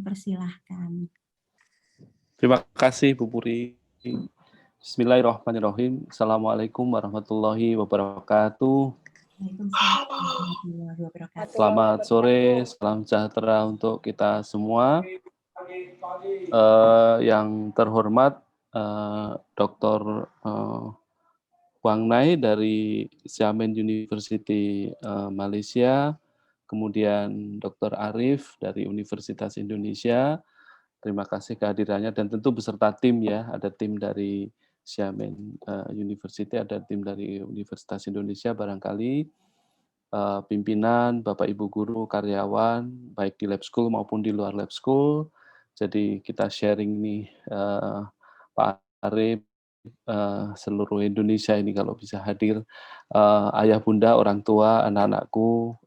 Persilahkan. Terima kasih Bu Puri. Bismillahirrahmanirrahim. Assalamualaikum warahmatullahi wabarakatuh. Waalaikumsalam warahmatullahi wabarakatuh. Selamat sore, salam sejahtera untuk kita semua. Yang terhormat Dr. Huang Nai dari Xiamen University Malaysia, kemudian Dr. Arif dari Universitas Indonesia. Terima kasih kehadirannya dan tentu beserta tim ya, ada tim dari Xiamen University, ada tim dari Universitas Indonesia barangkali, pimpinan, Bapak Ibu guru, karyawan, baik di lab school maupun di luar lab school. Jadi kita sharing nih Pak Arif, seluruh Indonesia ini kalau bisa hadir, ayah bunda, orang tua, anak-anakku,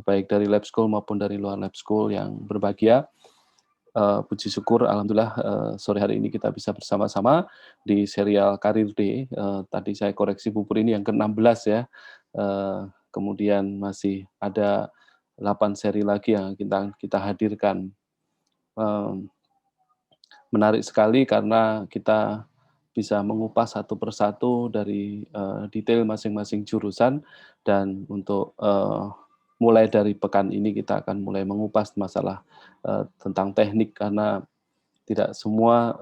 baik dari lab school maupun dari luar lab school yang berbahagia. Puji syukur, alhamdulillah sore hari ini kita bisa bersama-sama di serial Karir Day. Tadi saya koreksi Bu Puri, ini yang ke-16 ya. Kemudian masih ada 8 seri lagi yang kita hadirkan. Menarik sekali karena kita bisa mengupas satu persatu dari detail masing-masing jurusan, dan untuk mulai dari pekan ini kita akan mulai mengupas masalah tentang teknik, karena tidak semua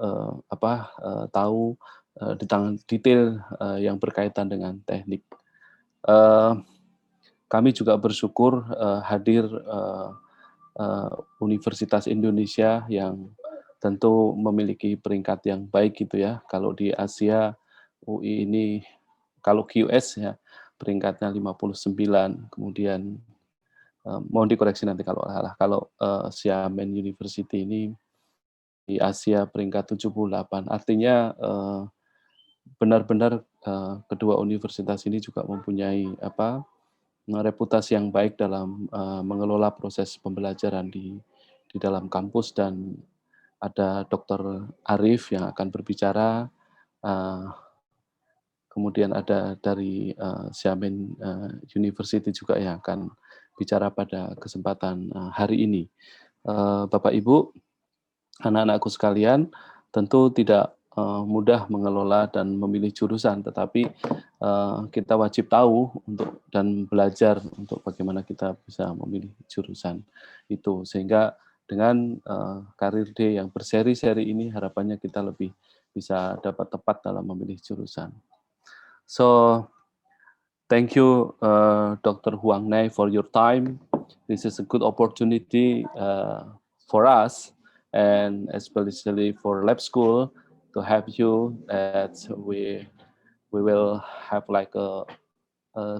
tahu tentang detail yang berkaitan dengan teknik. Kami juga bersyukur hadir Universitas Indonesia yang tentu memiliki peringkat yang baik gitu ya. Kalau di Asia, UI ini kalau QS ya peringkatnya 59, kemudian mohon dikoreksi nanti kalau salah. Kalau Xiamen University ini di Asia peringkat 78. Artinya benar-benar kedua universitas ini juga mempunyai reputasi yang baik dalam mengelola proses pembelajaran di dalam kampus, dan ada Dr. Arif yang akan berbicara, kemudian ada dari Xiamen University juga yang akan bicara pada kesempatan hari ini. Bapak Ibu, anak-anakku sekalian, tentu tidak mudah mengelola dan memilih jurusan, tetapi kita wajib tahu dan belajar untuk bagaimana kita bisa memilih jurusan itu, sehingga dengan Karir Day yang berseri-seri ini harapannya kita lebih bisa dapat tepat dalam memilih jurusan. So, thank you Dr. Huang Nai for your time. This is a good opportunity for us, and especially for lab school, to have you, that we will have like a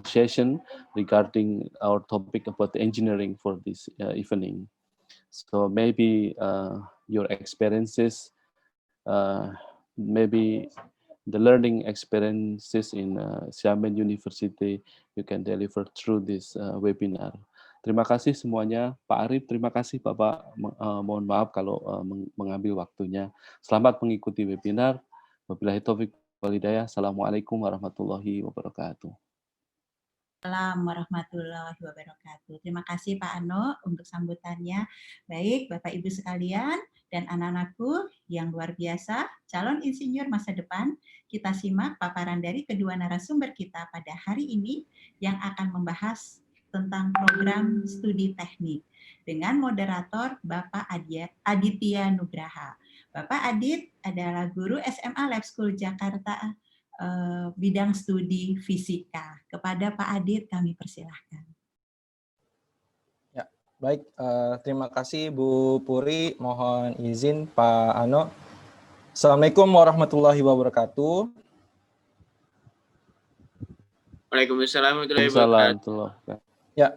session regarding our topic about engineering for this evening. So maybe your experiences, maybe the learning experiences in Xiamen University, you can deliver through this webinar. Terima kasih semuanya, Pak Arif. Terima kasih Bapak. Mohon maaf kalau mengambil waktunya. Selamat mengikuti webinar. Wabillahi taufiq wal hidayah. Assalamualaikum warahmatullahi wabarakatuh. Assalamualaikum warahmatullahi wabarakatuh. Terima kasih Pak Ano untuk sambutannya. Baik, Bapak Ibu sekalian dan anak-anakku yang luar biasa, calon insinyur masa depan, kita simak paparan dari kedua narasumber kita pada hari ini yang akan membahas tentang program studi teknik dengan moderator Bapak Aditya Nugraha. Bapak Adit adalah guru SMA Lab School Jakarta bidang studi fisika. Kepada Pak Adit kami persilahkan. Ya, baik. Terima kasih Bu Puri. Mohon izin Pak Ano. Assalamualaikum warahmatullahi wabarakatuh. Waalaikumsalam warahmatullahi wabarakatuh. Ya,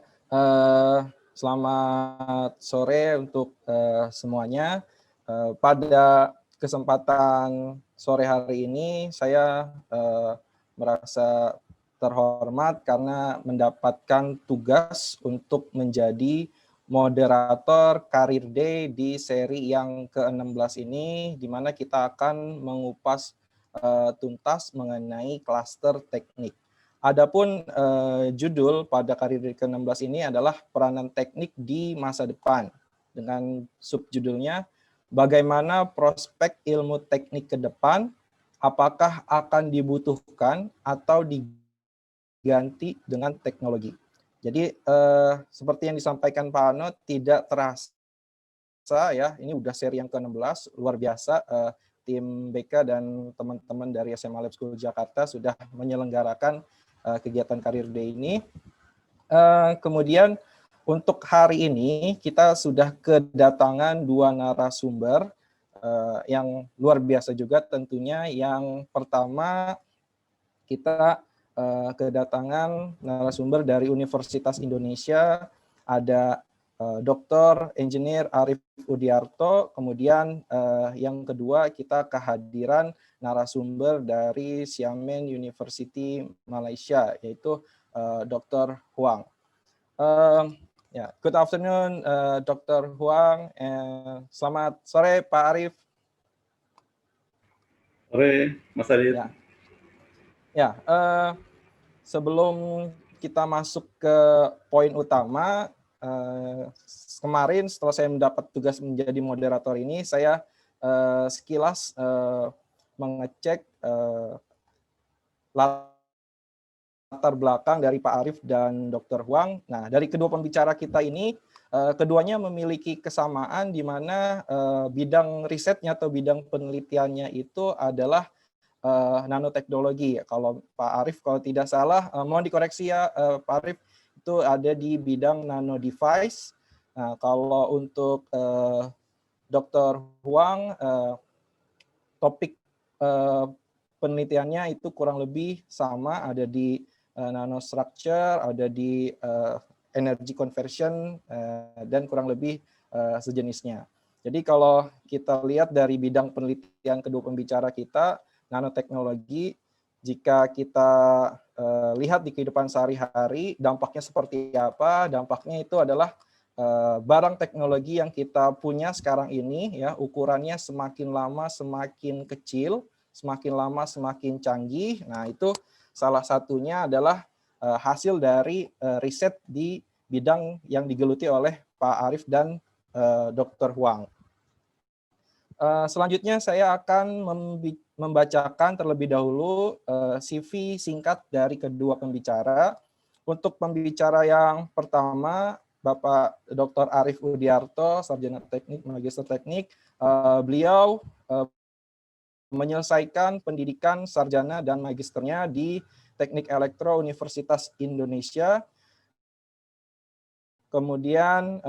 selamat sore untuk semuanya. Pada kesempatan sore hari ini saya merasa terhormat karena mendapatkan tugas untuk menjadi moderator Karir Day di seri yang ke-16 ini, di mana kita akan mengupas tuntas mengenai klaster teknik. Adapun judul pada Karir Day ke-16 ini adalah peranan teknik di masa depan. dengan subjudulnya bagaimana prospek ilmu teknik ke depan, apakah akan dibutuhkan atau diganti dengan teknologi. Jadi seperti yang disampaikan Pak Ano, tidak terasa ya, ini udah seri yang ke-16, luar biasa. Tim BK dan teman-teman dari SMA Lab School Jakarta sudah menyelenggarakan kegiatan Career Day ini. Kemudian untuk hari ini kita sudah kedatangan 2 narasumber yang luar biasa juga tentunya. Yang pertama kita kedatangan narasumber dari Universitas Indonesia, ada Dr. Engineer Arif Udiarto. Kemudian yang kedua kita kehadiran narasumber dari Xiamen University Malaysia, yaitu Dr. Huang. Good afternoon, Dr. Huang. Selamat sore, Pak Arif. Sore, Mas Adit. Sebelum kita masuk ke poin utama, kemarin setelah saya mendapat tugas menjadi moderator ini, saya sekilas mengecek latar belakang dari Pak Arif dan Dr. Huang. Nah, dari kedua pembicara kita ini, keduanya memiliki kesamaan di mana bidang risetnya atau bidang penelitiannya itu adalah nanoteknologi. Kalau Pak Arif, kalau tidak salah, mohon dikoreksi ya Pak Arif, itu ada di bidang nano device. Nah, kalau untuk Dr. Huang, topik penelitiannya itu kurang lebih sama, ada di nanostructure, ada di energy conversion, dan kurang lebih sejenisnya. Jadi kalau kita lihat dari bidang penelitian kedua pembicara kita, nanoteknologi, jika kita lihat di kehidupan sehari-hari, dampaknya seperti apa? Dampaknya itu adalah barang teknologi yang kita punya sekarang ini, ya, ukurannya semakin lama semakin kecil, semakin lama semakin canggih. Nah, itu salah satunya adalah hasil dari riset di bidang yang digeluti oleh Pak Arif dan Dr. Huang. Selanjutnya saya akan membacakan terlebih dahulu CV singkat dari kedua pembicara. Untuk pembicara yang pertama, Bapak Dr. Arif Udiarto, Sarjana Teknik, Magister Teknik. Beliau menyelesaikan pendidikan sarjana dan magisternya di Teknik Elektro Universitas Indonesia. Kemudian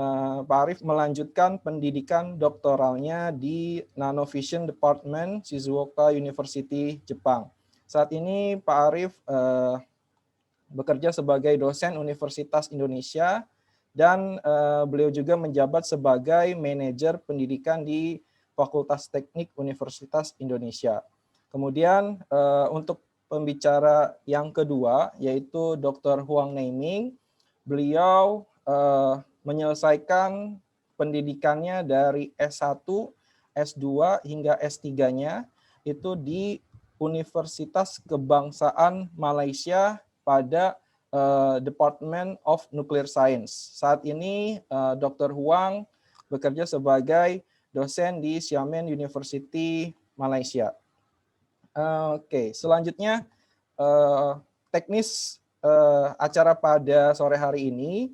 Pak Arif melanjutkan pendidikan doktoralnya di Nanovision Department Shizuoka University, Jepang. Saat ini Pak Arif bekerja sebagai dosen Universitas Indonesia dan beliau juga menjabat sebagai manajer pendidikan di Fakultas Teknik Universitas Indonesia. Kemudian untuk pembicara yang kedua yaitu Dr. Huang Neiming, beliau menyelesaikan pendidikannya dari S1, S2 hingga S3-nya itu di Universitas Kebangsaan Malaysia pada Department of Nuclear Science. Saat ini Dr. Huang bekerja sebagai dosen di Xiamen University Malaysia. Oke, selanjutnya teknis acara pada sore hari ini.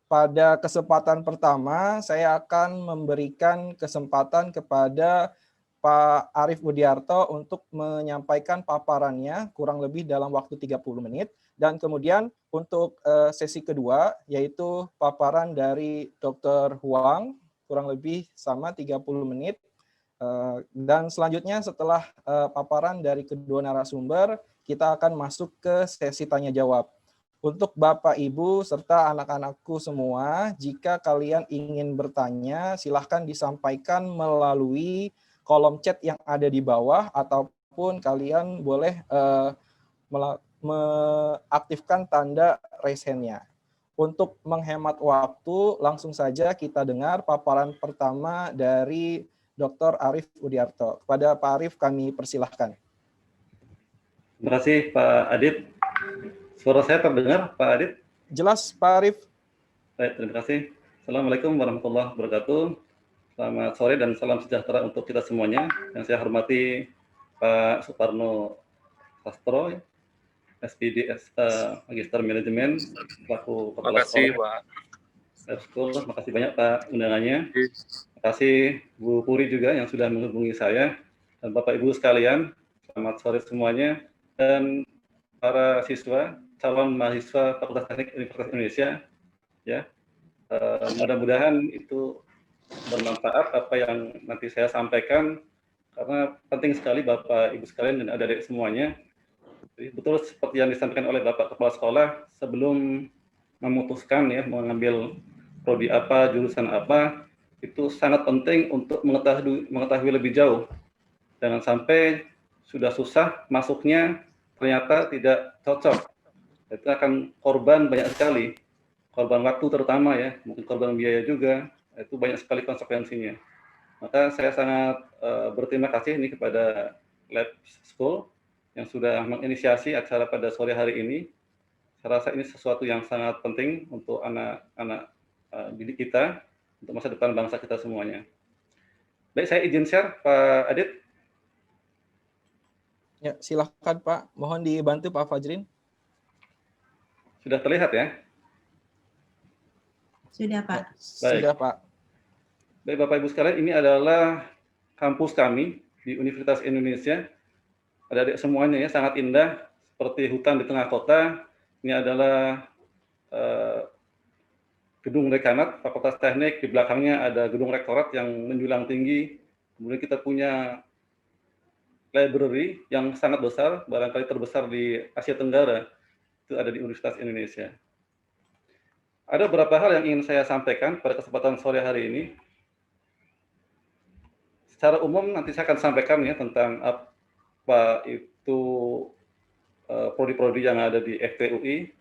Pada kesempatan pertama, saya akan memberikan kesempatan kepada Pak Arif Udiarto untuk menyampaikan paparannya kurang lebih dalam waktu 30 menit. Dan kemudian untuk sesi kedua, yaitu paparan dari Dr. Huang, kurang lebih sama 30 menit. Dan selanjutnya setelah paparan dari kedua narasumber, kita akan masuk ke sesi tanya-jawab. Untuk Bapak, Ibu, serta anak-anakku semua, jika kalian ingin bertanya, silahkan disampaikan melalui kolom chat yang ada di bawah, ataupun kalian boleh mengaktifkan tanda raise hand-nya. Untuk menghemat waktu, langsung saja kita dengar paparan pertama dari Dr. Arif Udiarto. Kepada Pak Arif, kami persilahkan. Terima kasih, Pak Adit. Suara saya terdengar, Pak Adit? Jelas, Pak Arif. Baik, terima kasih. Assalamualaikum warahmatullahi wabarakatuh. Selamat sore dan salam sejahtera untuk kita semuanya. Yang saya hormati Pak Suparno Sastro, SPD Magister Manajemen, selaku Kepala Makasih, Sekolah Pak. School. Makasih banyak Pak undangannya. Makasih Bu Puri juga yang sudah menghubungi saya. Dan Bapak Ibu sekalian, selamat sore semuanya. Dan para siswa, calon mahasiswa Fakultas Teknik Universitas Indonesia, ya, mudah-mudahan itu bermanfaat apa yang nanti saya sampaikan, karena penting sekali Bapak Ibu sekalian dan adik-adik semuanya. Jadi betul seperti yang disampaikan oleh Bapak Kepala Sekolah, sebelum memutuskan ya mengambil prodi apa, jurusan apa, itu sangat penting untuk mengetahui lebih jauh. Jangan sampai sudah susah masuknya ternyata tidak cocok. Itu akan korban banyak sekali. Korban waktu terutama ya, mungkin korban biaya juga, itu banyak sekali konsekuensinya. Maka saya sangat berterima kasih ini kepada Lab School yang sudah menginisiasi acara pada sore hari ini. Saya rasa ini sesuatu yang sangat penting untuk anak-anak didik kita, untuk masa depan bangsa kita semuanya. Baik, saya izin share, Pak Adit. Ya, silahkan Pak. Mohon dibantu Pak Fajrin. Sudah terlihat ya? Sudah, Pak. Baik. Sudah Pak. Baik, Bapak Ibu sekalian, ini adalah kampus kami di Universitas Indonesia. Adik-adik semuanya ya, sangat indah, seperti hutan di tengah kota. Ini adalah gedung dekanat Fakultas Teknik, di belakangnya ada gedung rektorat yang menjulang tinggi. Kemudian kita punya library yang sangat besar, barangkali terbesar di Asia Tenggara, itu ada di Universitas Indonesia. Ada beberapa hal yang ingin saya sampaikan pada kesempatan sore hari ini. Secara umum nanti saya akan sampaikan ya tentang apa itu prodi-prodi yang ada di FTUI.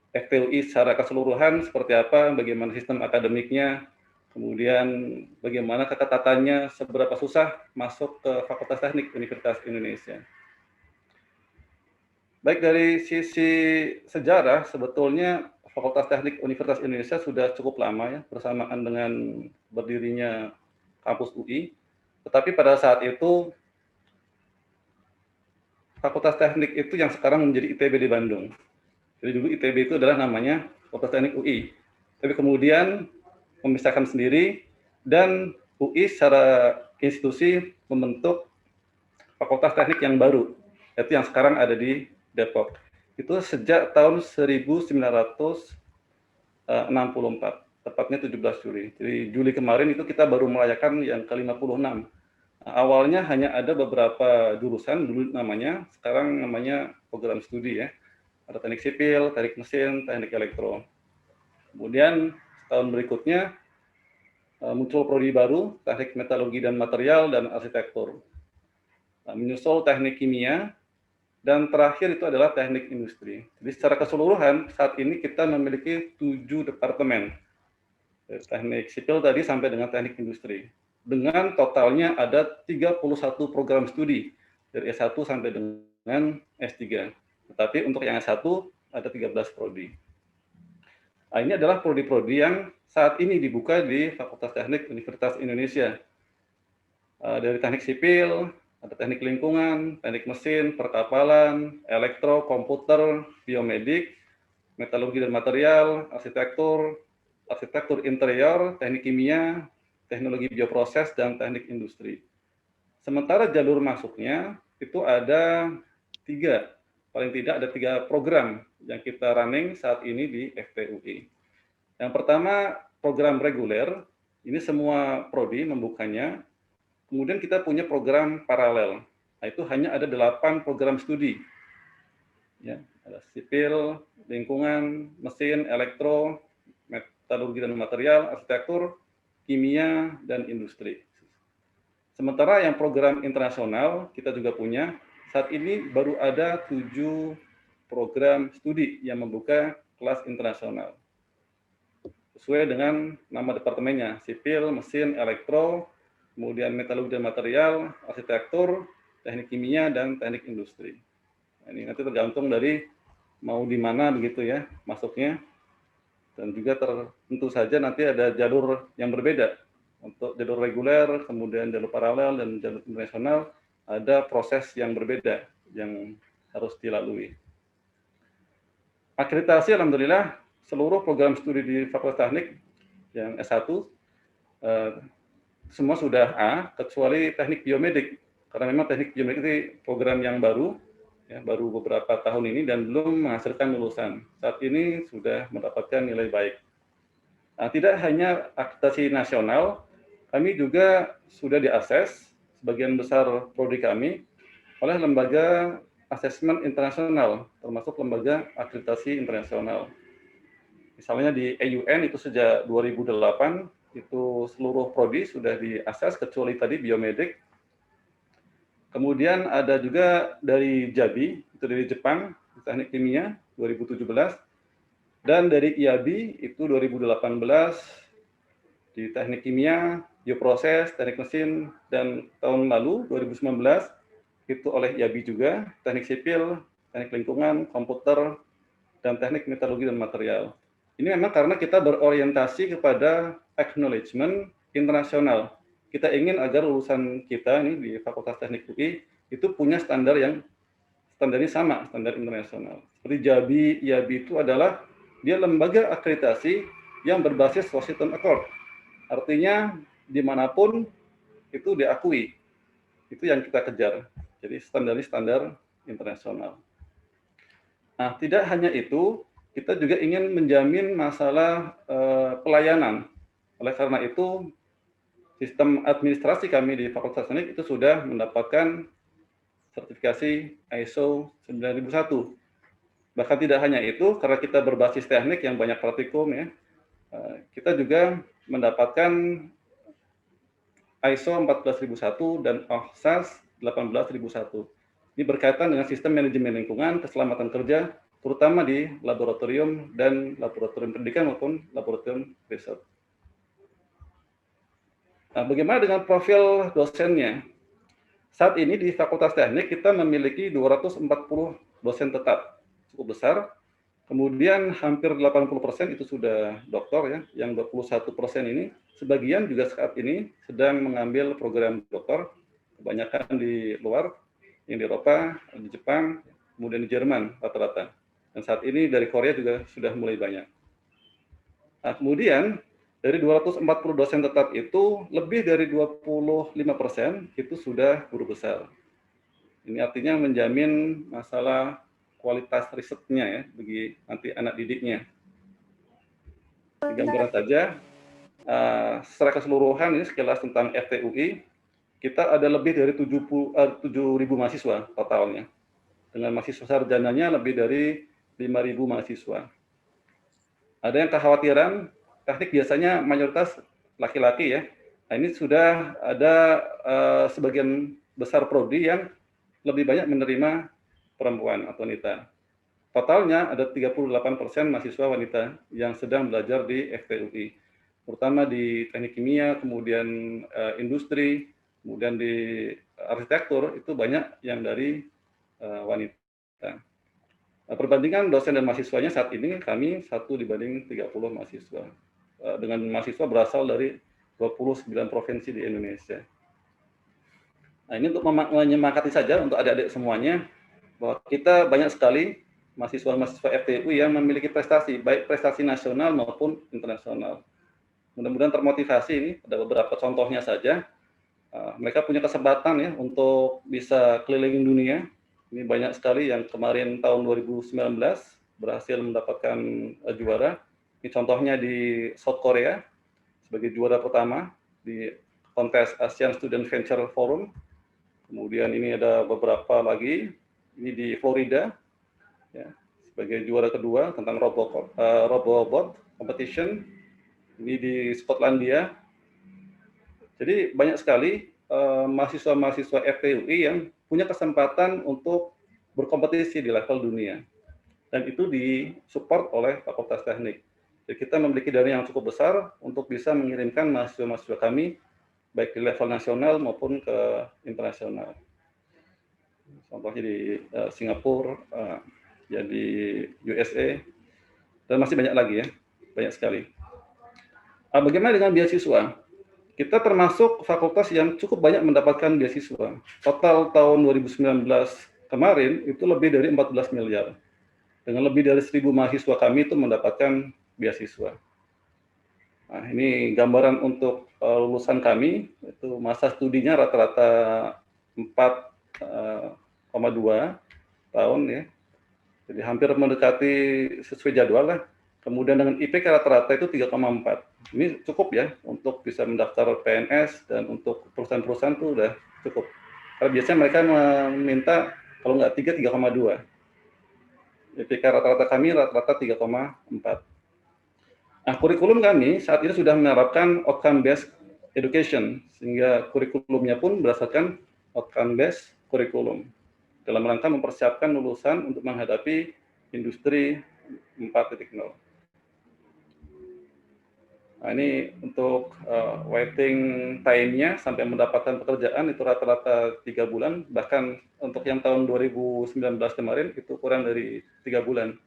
FTUI secara keseluruhan seperti apa, bagaimana sistem akademiknya, kemudian bagaimana keketatannya, seberapa susah masuk ke Fakultas Teknik Universitas Indonesia. Baik, dari sisi sejarah, sebetulnya Fakultas Teknik Universitas Indonesia sudah cukup lama ya, bersamaan dengan berdirinya kampus UI. Tetapi pada saat itu, Fakultas Teknik itu yang sekarang menjadi ITB di Bandung. Jadi dulu ITB itu adalah namanya Fakultas Teknik UI. Tapi kemudian memisahkan sendiri, dan UI secara institusi membentuk Fakultas Teknik yang baru, yaitu yang sekarang ada di Depok. Itu sejak tahun 1964, tepatnya 17 Juli. Jadi Juli kemarin itu kita baru merayakan yang ke-56. Awalnya hanya ada beberapa jurusan dulu namanya, sekarang namanya program studi ya. Ada teknik sipil, teknik mesin, teknik elektro. Kemudian tahun berikutnya muncul prodi baru, teknik metalurgi dan material dan arsitektur. Menyusul teknik kimia, dan terakhir itu adalah teknik industri. Jadi secara keseluruhan saat ini kita memiliki 7 departemen. Dari teknik sipil tadi sampai dengan teknik industri. Dengan totalnya ada 31 program studi dari S1 sampai dengan S3. Tetapi untuk yang S1 ada 13 prodi. Nah, ini adalah prodi-prodi yang saat ini dibuka di Fakultas Teknik Universitas Indonesia. Dari teknik sipil, ada teknik lingkungan, teknik mesin, perkapalan, elektro, komputer, biomedik, metalurgi dan material, arsitektur, arsitektur interior, teknik kimia, teknologi bioproses, dan teknik industri. Sementara jalur masuknya itu ada 3. Paling tidak ada 3 program yang kita running saat ini di FTUI. Yang pertama, program reguler. Ini semua prodi membukanya. Kemudian kita punya program paralel. Nah, itu hanya ada 8 program studi. Ya, ada sipil, lingkungan, mesin, elektro, metalurgi dan material, arsitektur, kimia, dan industri. Sementara yang program internasional kita juga punya. Saat ini baru ada 7 program studi yang membuka kelas internasional. Sesuai dengan nama departemennya, sipil, mesin, elektro, kemudian metalurgi dan material, arsitektur, teknik kimia, dan teknik industri. Nah, ini nanti tergantung dari mau di mana begitu ya masuknya. Dan juga tentu saja nanti ada jalur yang berbeda. Untuk jalur reguler, kemudian jalur paralel, dan jalur internasional, ada proses yang berbeda yang harus dilalui. Akreditasi, alhamdulillah, seluruh program studi di Fakultas Teknik yang S1, semua sudah A, kecuali teknik biomedik. Karena memang teknik biomedik itu program yang baru, ya, baru beberapa tahun ini dan belum menghasilkan lulusan. Saat ini sudah mendapatkan nilai baik. Nah, tidak hanya akreditasi nasional, kami juga sudah diakses sebagian besar prodi kami oleh lembaga asesmen internasional, termasuk lembaga akreditasi internasional. Misalnya di EUN itu sejak 2008, itu seluruh prodi sudah diakses kecuali tadi biomedik. Kemudian ada juga dari JABI, itu dari Jepang, teknik kimia 2017, dan dari IABI itu 2018 di teknik kimia, bioproses, teknik mesin, dan tahun lalu 2019 itu oleh IABI juga, teknik sipil, teknik lingkungan, komputer, dan teknik metalurgi dan material. Ini memang karena kita berorientasi kepada acknowledgement internasional. Kita ingin agar lulusan kita ini di Fakultas Teknik UI itu punya standar yang standarnya sama, standar internasional. Seperti JABI, IABI itu adalah dia lembaga akreditasi yang berbasis Washington Accord. Artinya dimanapun itu diakui. Itu yang kita kejar. Jadi standar internasional. Nah, tidak hanya itu, kita juga ingin menjamin masalah pelayanan. Oleh karena itu, sistem administrasi kami di Fakultas Teknik itu sudah mendapatkan sertifikasi ISO 9001. Bahkan tidak hanya itu, karena kita berbasis teknik yang banyak praktikum, ya, kita juga mendapatkan ISO 14001 dan OHSAS 18001. Ini berkaitan dengan sistem manajemen lingkungan, keselamatan kerja, terutama di laboratorium dan laboratorium pendidikan maupun laboratorium riset. Nah, bagaimana dengan profil dosennya? Saat ini di Fakultas Teknik kita memiliki 240 dosen tetap, cukup besar. Kemudian hampir 80% itu sudah doktor, ya. Yang 21% ini sebagian juga saat ini sedang mengambil program doktor, kebanyakan di luar, yang di Eropa, di Jepang, kemudian di Jerman rata-rata. Dan saat ini dari Korea juga sudah mulai banyak. Nah, kemudian dari 240 dosen tetap itu, lebih dari 25% itu sudah guru besar. Ini artinya menjamin masalah kualitas risetnya, ya, bagi nanti anak didiknya. Di gambaran saja, secara keseluruhan ini sekilas tentang FTUI, kita ada lebih dari 7.000 mahasiswa totalnya. Dengan mahasiswa sarjananya lebih dari 5.000 mahasiswa. Ada yang kekhawatiran, teknik biasanya mayoritas laki-laki, ya. Nah, ini sudah ada sebagian besar prodi yang lebih banyak menerima perempuan atau wanita. Totalnya ada 38% mahasiswa wanita yang sedang belajar di FTUI, terutama di teknik kimia, kemudian industri, kemudian di arsitektur, itu banyak yang dari wanita. Nah, perbandingan dosen dan mahasiswanya saat ini kami 1:30 mahasiswa. Dengan mahasiswa berasal dari 29 provinsi di Indonesia. Nah, ini untuk menyemangati saja untuk adik-adik semuanya, bahwa kita banyak sekali mahasiswa-mahasiswa FTUI yang memiliki prestasi, baik prestasi nasional maupun internasional. Mudah-mudahan termotivasi. Ini ada beberapa contohnya saja. Mereka punya kesempatan, ya, untuk bisa keliling dunia. Ini banyak sekali yang kemarin tahun 2019 berhasil mendapatkan juara. Ini contohnya di South Korea sebagai juara pertama di kontes Asian Student Venture Forum. Kemudian ini ada beberapa lagi. Ini di Florida, ya, sebagai juara kedua tentang robot competition. Ini di Skotlandia. Jadi banyak sekali mahasiswa-mahasiswa FTUI yang punya kesempatan untuk berkompetisi di level dunia. Dan itu disupport oleh Fakultas Teknik. Jadi kita memiliki dana yang cukup besar untuk bisa mengirimkan mahasiswa-mahasiswa kami baik di level nasional maupun ke internasional. Contohnya di Singapura, ya di USA, dan masih banyak lagi, ya, banyak sekali. Bagaimana dengan beasiswa? kita termasuk fakultas yang cukup banyak mendapatkan beasiswa. Total tahun 2019 kemarin itu lebih dari 14 miliar. Dengan lebih dari 1.000 mahasiswa kami itu mendapatkan beasiswa. Nah, ini gambaran untuk lulusan kami, itu masa studinya rata-rata 4,2 tahun ya. Jadi hampir mendekati sesuai jadwal lah. Kemudian dengan IPK rata-rata itu 3,4. Ini cukup ya untuk bisa mendaftar PNS dan untuk perusahaan-perusahaan itu udah cukup. Karena biasanya mereka meminta kalau nggak 3, 3,2. IPK rata-rata kami rata-rata 3,4. Nah, kurikulum kami saat ini sudah menerapkan outcome-based education, sehingga kurikulumnya pun berdasarkan outcome-based kurikulum dalam rangka mempersiapkan lulusan untuk menghadapi industri 4.0. Nah, ini untuk waiting time-nya sampai mendapatkan pekerjaan itu rata-rata 3 bulan, bahkan untuk yang tahun 2019 kemarin itu kurang dari 3 bulan.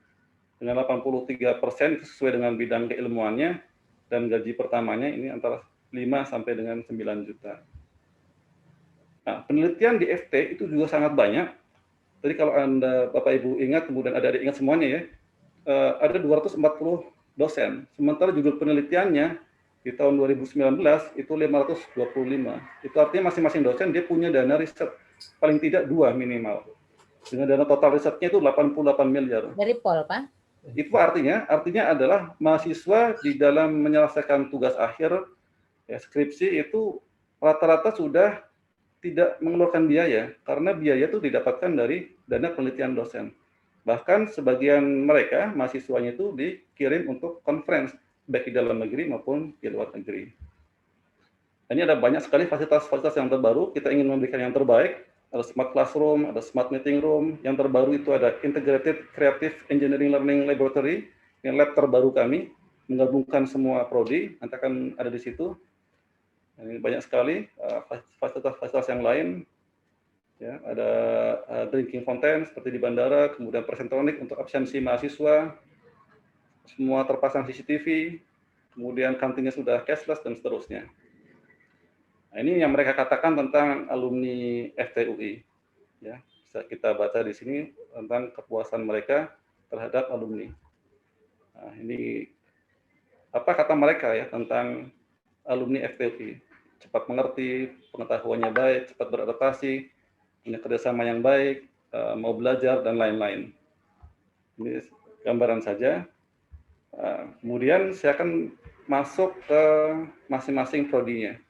Dengan 83% itu sesuai dengan bidang keilmuannya, dan gaji pertamanya ini antara 5 sampai dengan 9 juta. Nah, penelitian di FT itu juga sangat banyak. Jadi kalau Anda, Bapak Ibu ingat, kemudian adik-adik ingat semuanya ya, ada 240 dosen. Sementara judul penelitiannya di tahun 2019 itu 525. Itu artinya masing-masing dosen dia punya dana riset paling tidak 2 minimal. Dengan dana total risetnya itu 88 miliar. Dari Pol, Pak? Itu artinya adalah mahasiswa di dalam menyelesaikan tugas akhir ya, skripsi itu rata-rata sudah tidak mengeluarkan biaya, karena biaya itu didapatkan dari dana penelitian dosen. Bahkan sebagian mereka, mahasiswanya itu dikirim untuk conference, baik di dalam negeri maupun di luar negeri. Ini ada banyak sekali fasilitas-fasilitas yang terbaru, kita ingin memberikan yang terbaik, ada smart classroom, ada smart meeting room, yang terbaru itu ada Integrated Creative Engineering Learning Laboratory, yang lab terbaru kami, menggabungkan semua prodi, nanti akan ada di situ. Ini banyak sekali fasilitas-fasilitas yang lain. Ya, ada drinking fountain seperti di bandara, kemudian presentronik untuk absensi mahasiswa, semua terpasang CCTV, kemudian kantinnya sudah cashless dan seterusnya. Nah, ini yang mereka katakan tentang alumni FTUI. Ya, bisa kita baca di sini tentang kepuasan mereka terhadap alumni. Nah, ini apa kata mereka ya tentang alumni FTUI? Cepat mengerti, pengetahuannya baik, cepat beradaptasi, punya kerjasama yang baik, mau belajar, dan lain-lain. Ini gambaran saja. Kemudian saya akan masuk ke masing-masing prodinya.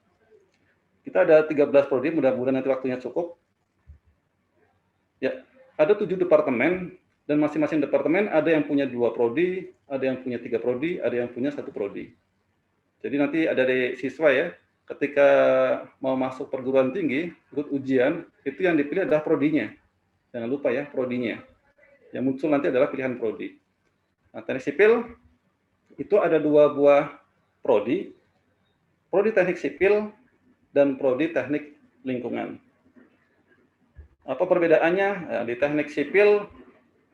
Kita ada 13 prodi, mudah-mudahan nanti waktunya cukup. Ya, ada 7 departemen, dan masing-masing departemen ada yang punya 2 prodi, ada yang punya 3 prodi, ada yang punya 1 prodi. Jadi nanti ada dari siswa ya, ketika mau masuk perguruan tinggi, ikut ujian, itu yang dipilih adalah prodinya. Jangan lupa ya, prodinya. Yang muncul nanti adalah pilihan prodi. Nah, teknik sipil, itu ada 2 buah prodi teknik sipil dan prodi teknik lingkungan. Apa perbedaannya? Nah, di teknik sipil,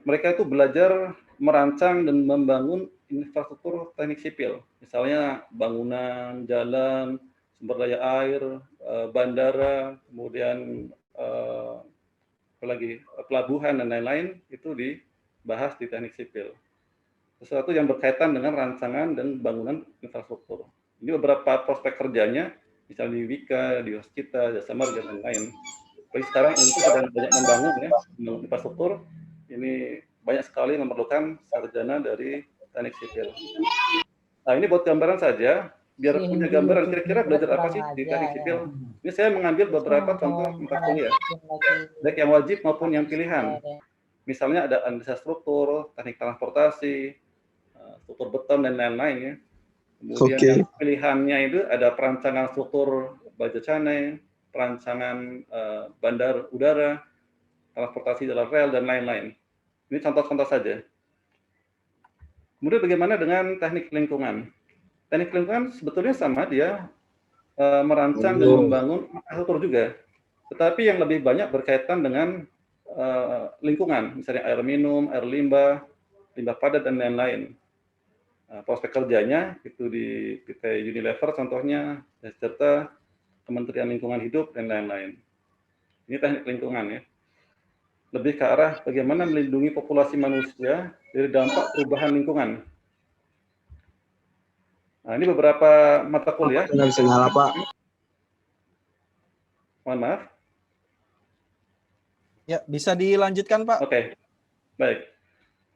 mereka itu belajar merancang dan membangun infrastruktur teknik sipil. Misalnya bangunan, jalan, sumber daya air, bandara, kemudian apalagi pelabuhan dan lain-lain itu dibahas di teknik sipil. Sesuatu yang berkaitan dengan rancangan dan bangunan infrastruktur. Ini beberapa prospek kerjanya, misalnya di Wika, di Waskita, Jasa Marga dan lain. Tapi sekarang untuk sedang banyak membangun ya, infrastruktur. Ini banyak sekali memerlukan sarjana dari teknik sipil. Nah, ini buat gambaran saja. Biar punya gambaran kira-kira belajar apa sih di teknik sipil. Ini saya mengambil beberapa contoh mata kuliah, baik yang wajib maupun yang pilihan. Misalnya ada analisa struktur, teknik transportasi, struktur beton dan lain-lain ya. Kemudian yang pilihannya itu ada perancangan struktur baja canai, perancangan bandar udara, transportasi dalam rel dan lain-lain. Ini contoh-contoh saja. Kemudian bagaimana dengan teknik lingkungan? Teknik lingkungan sebetulnya sama, dia merancang dan membangun infrastruktur juga. Tetapi yang lebih banyak berkaitan dengan lingkungan, misalnya air minum, air limbah, limbah padat, dan lain-lain. Prospek kerjanya itu di PT Unilever contohnya, serta Kementerian Lingkungan Hidup dan lain-lain. Ini teknik lingkungan ya. Lebih ke arah bagaimana melindungi populasi manusia dari dampak perubahan lingkungan. Nah, ini beberapa mata kuliah. Nggak bisa nyala, Pak. Mohon maaf. Ya, bisa dilanjutkan, Pak. Oke, baik.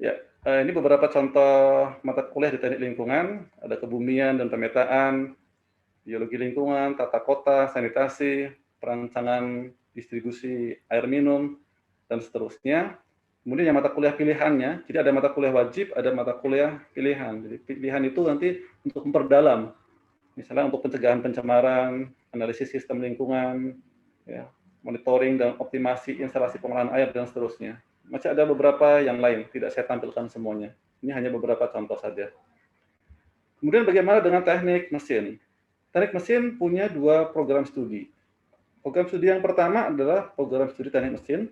Ya, ini beberapa contoh mata kuliah di teknik lingkungan. Ada kebumian dan pemetaan, biologi lingkungan, tata kota, sanitasi, perancangan distribusi air minum, dan seterusnya. Kemudian yang mata kuliah pilihannya, jadi ada mata kuliah wajib, ada mata kuliah pilihan. Jadi pilihan itu nanti untuk memperdalam, misalnya untuk pencegahan pencemaran, analisis sistem lingkungan, ya, monitoring dan optimasi instalasi pengolahan air, dan seterusnya. Masih ada beberapa yang lain, tidak saya tampilkan semuanya. Ini hanya beberapa contoh saja. Kemudian bagaimana dengan teknik mesin? Teknik mesin punya 2 program studi. Program studi yang pertama adalah program studi teknik mesin,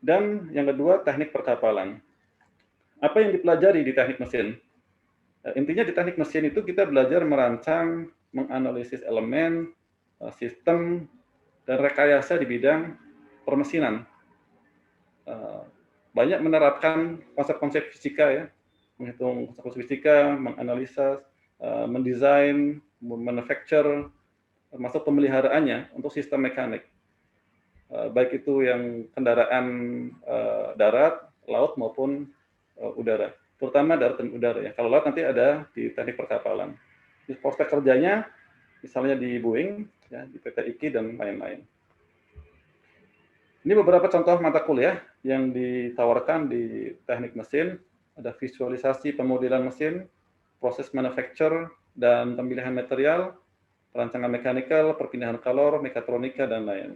dan yang kedua teknik perkapalan. Apa yang dipelajari di teknik mesin? Intinya di teknik mesin itu kita belajar merancang, menganalisis elemen, sistem, dan rekayasa di bidang permesinan. Banyak menerapkan konsep-konsep fisika ya, menghitung konsep fisika, menganalisa, mendesain, manufacture, termasuk pemeliharaannya untuk sistem mekanik. Baik itu yang kendaraan darat, laut maupun udara, terutama darat dan udara ya. Kalau laut nanti ada di teknik perkapalan. Di prospek kerjanya misalnya di Boeing, ya, di PT IKI dan lain-lain. Ini beberapa contoh mata kuliah yang ditawarkan di teknik mesin. Ada visualisasi pemodelan mesin, proses manufacture dan pemilihan material, perancangan mekanikal, perpindahan kalor, mekatronika, dan lain.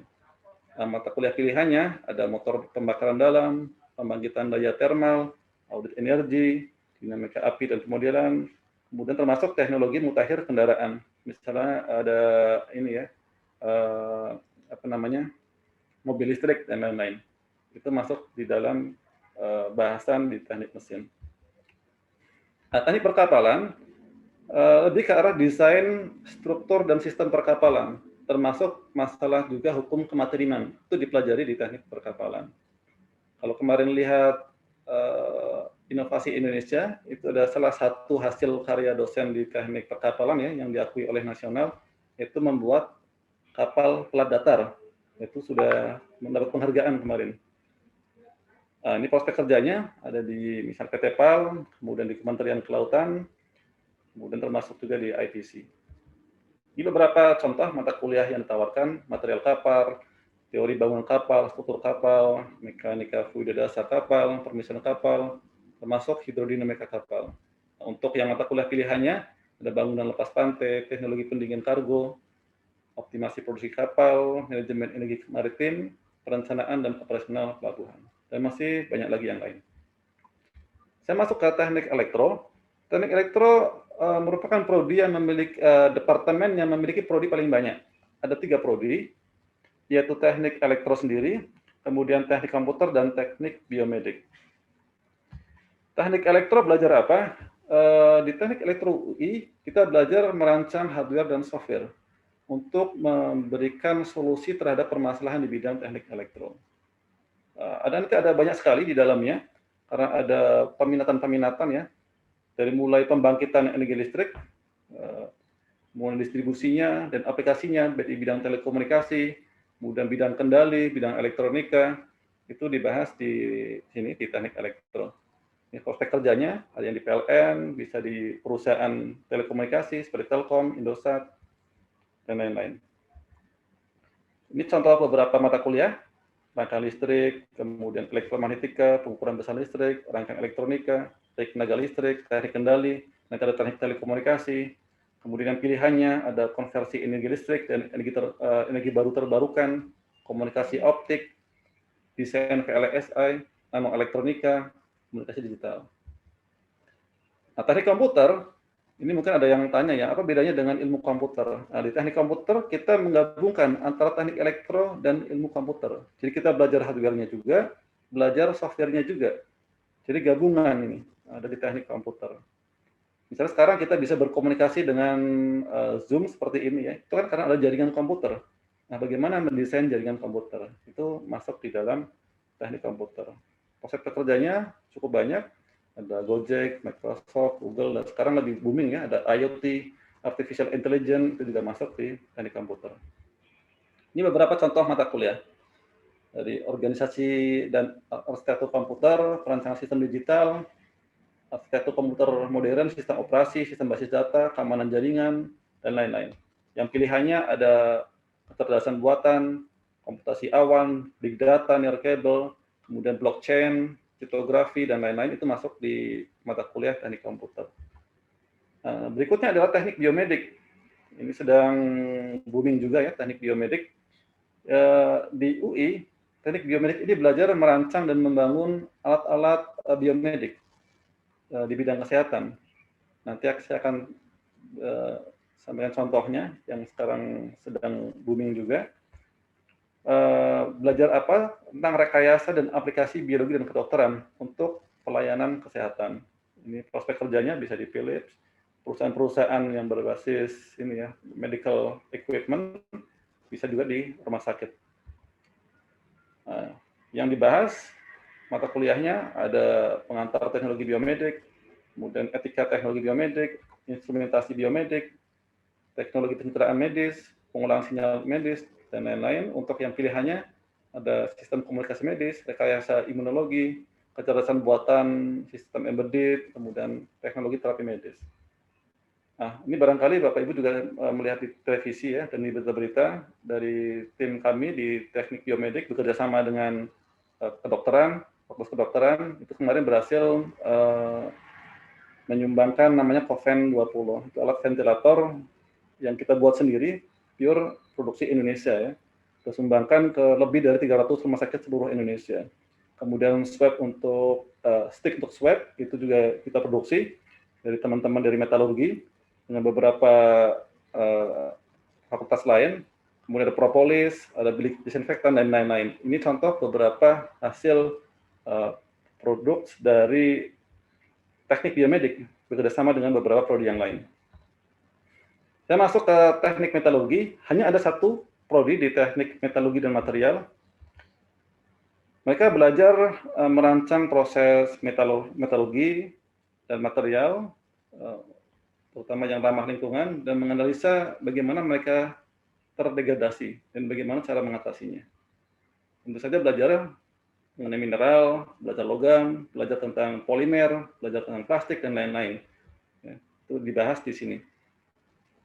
Mata kuliah pilihannya ada motor pembakaran dalam, pembangkitan daya termal, audit energi, dinamika api dan pemodelan, kemudian termasuk teknologi mutakhir kendaraan. Misalnya ada ini ya, mobil listrik dan lain-lain. Itu masuk di dalam bahasan di teknik mesin. Teknik perkapalan lebih ke arah desain, struktur, dan sistem perkapalan, termasuk masalah juga hukum kemateriman. Itu dipelajari di teknik perkapalan. Kalau kemarin lihat inovasi Indonesia, itu ada salah satu hasil karya dosen di teknik perkapalan ya, yang diakui oleh nasional, yaitu membuat kapal pelat datar. Itu sudah mendapat penghargaan kemarin. Ini prospek kerjanya ada di misal PT PAL, kemudian di Kementerian Kelautan, kemudian termasuk juga di ITC. Ini beberapa contoh mata kuliah yang ditawarkan: material kapal, teori bangunan kapal, struktur kapal, mekanika fluida dasar kapal, permissian kapal, termasuk hidrodinamika kapal. Untuk yang mata kuliah pilihannya ada bangunan lepas pantai, teknologi pendingin kargo, optimasi produksi kapal, manajemen energi maritim, perencanaan dan operasional pelabuhan, dan masih banyak lagi yang lain. Saya masuk ke teknik elektro. Teknik elektro merupakan prodi yang memiliki departemen yang memiliki prodi paling banyak. Ada 3 prodi, yaitu teknik elektro sendiri, kemudian teknik komputer, dan teknik biomedik. Teknik elektro belajar apa? Di teknik elektro UI kita belajar merancang hardware dan software untuk memberikan solusi terhadap permasalahan di bidang teknik elektro. Nanti ada banyak sekali di dalamnya, karena ada peminatan-peminatan ya, dari mulai pembangkitan energi listrik, mulai distribusinya dan aplikasinya di bidang telekomunikasi, kemudian bidang kendali, bidang elektronika, itu dibahas di sini di teknik elektro. Ini prospek kerjanya, ada yang di PLN, bisa di perusahaan telekomunikasi seperti Telkom, Indosat, dan lain-lain. Ini contoh beberapa mata kuliah: rangkaian listrik, kemudian elektromagnetika, pengukuran besar listrik, rangkaian elektronika, teknik tenaga listrik, teknik kendali, nanti ada teknik telekomunikasi, kemudian pilihannya ada konversi energi listrik dan energi baru terbarukan, komunikasi optik, desain VLSI, nanoelektronika, komunikasi digital. Nah, teknik komputer, ini mungkin ada yang tanya ya, apa bedanya dengan ilmu komputer? Nah, di teknik komputer kita menggabungkan antara teknik elektro dan ilmu komputer. Jadi kita belajar hardware-nya juga, belajar software-nya juga. Jadi gabungan ini ada di teknik komputer. Misalnya sekarang kita bisa berkomunikasi dengan Zoom seperti ini ya, itu kan karena ada jaringan komputer. Nah, bagaimana mendesain jaringan komputer? Itu masuk di dalam teknik komputer. Proses pekerjanya cukup banyak, ada Gojek, Microsoft, Google, dan sekarang lebih booming ya, ada IoT, Artificial Intelligence, itu juga masuk di teknik komputer. Ini beberapa contoh mata kuliah dari organisasi dan arsitektur komputer, perancangan sistem digital, arsitektur komputer modern, sistem operasi, sistem basis data, keamanan jaringan, dan lain-lain. Yang pilihannya ada kecerdasan buatan, komputasi awan, big data, nirkabel, kemudian blockchain, kriptografi, dan lain-lain, itu masuk di mata kuliah teknik komputer. Berikutnya adalah teknik biomedik. Ini sedang booming juga ya, teknik biomedik. Di UI, teknik biomedik ini belajar merancang dan membangun alat-alat biomedik di bidang kesehatan. Nanti saya akan sampaikan contohnya yang sekarang sedang booming juga. Belajar apa tentang rekayasa dan aplikasi biologi dan kedokteran untuk pelayanan kesehatan. Ini prospek kerjanya bisa di Philips, perusahaan-perusahaan yang berbasis ini ya, medical equipment, bisa juga di rumah sakit. Yang dibahas mata kuliahnya ada pengantar teknologi biomedik, kemudian etika teknologi biomedik, instrumentasi biomedik, teknologi pencitraan medis, pengulangan sinyal medis, dan lain-lain. Untuk yang pilihannya ada sistem komunikasi medis, rekayasa imunologi, kecerdasan buatan, sistem embedded, kemudian teknologi terapi medis. Nah, ini barangkali Bapak Ibu juga melihat di televisi ya, dan di berita-berita dari tim kami di teknik biomedik bekerja sama dengan kedokteran, fakultas kedokteran, itu kemarin berhasil menyumbangkan namanya Coven 20. Itu alat ventilator yang kita buat sendiri, pure produksi Indonesia ya. Kita sumbangkan ke lebih dari 300 rumah sakit seluruh Indonesia. Kemudian swab untuk, stick untuk swab, itu juga kita produksi dari teman-teman dari metalurgi, dengan beberapa fakultas lain. Kemudian ada propolis, ada bilik disinfektan, dan lain-lain. Ini contoh beberapa hasil produk dari teknik biomedik bekerjasama dengan beberapa prodi yang lain. Saya masuk ke teknik metalurgi, hanya ada satu prodi di teknik metalurgi dan material. Mereka belajar merancang proses metalurgi dan material, terutama yang ramah lingkungan, dan menganalisa bagaimana mereka terdegradasi dan bagaimana cara mengatasinya. Tentu saja belajar mengenai mineral, belajar logam, belajar tentang polimer, belajar tentang plastik, dan lain-lain. Ya, itu dibahas di sini.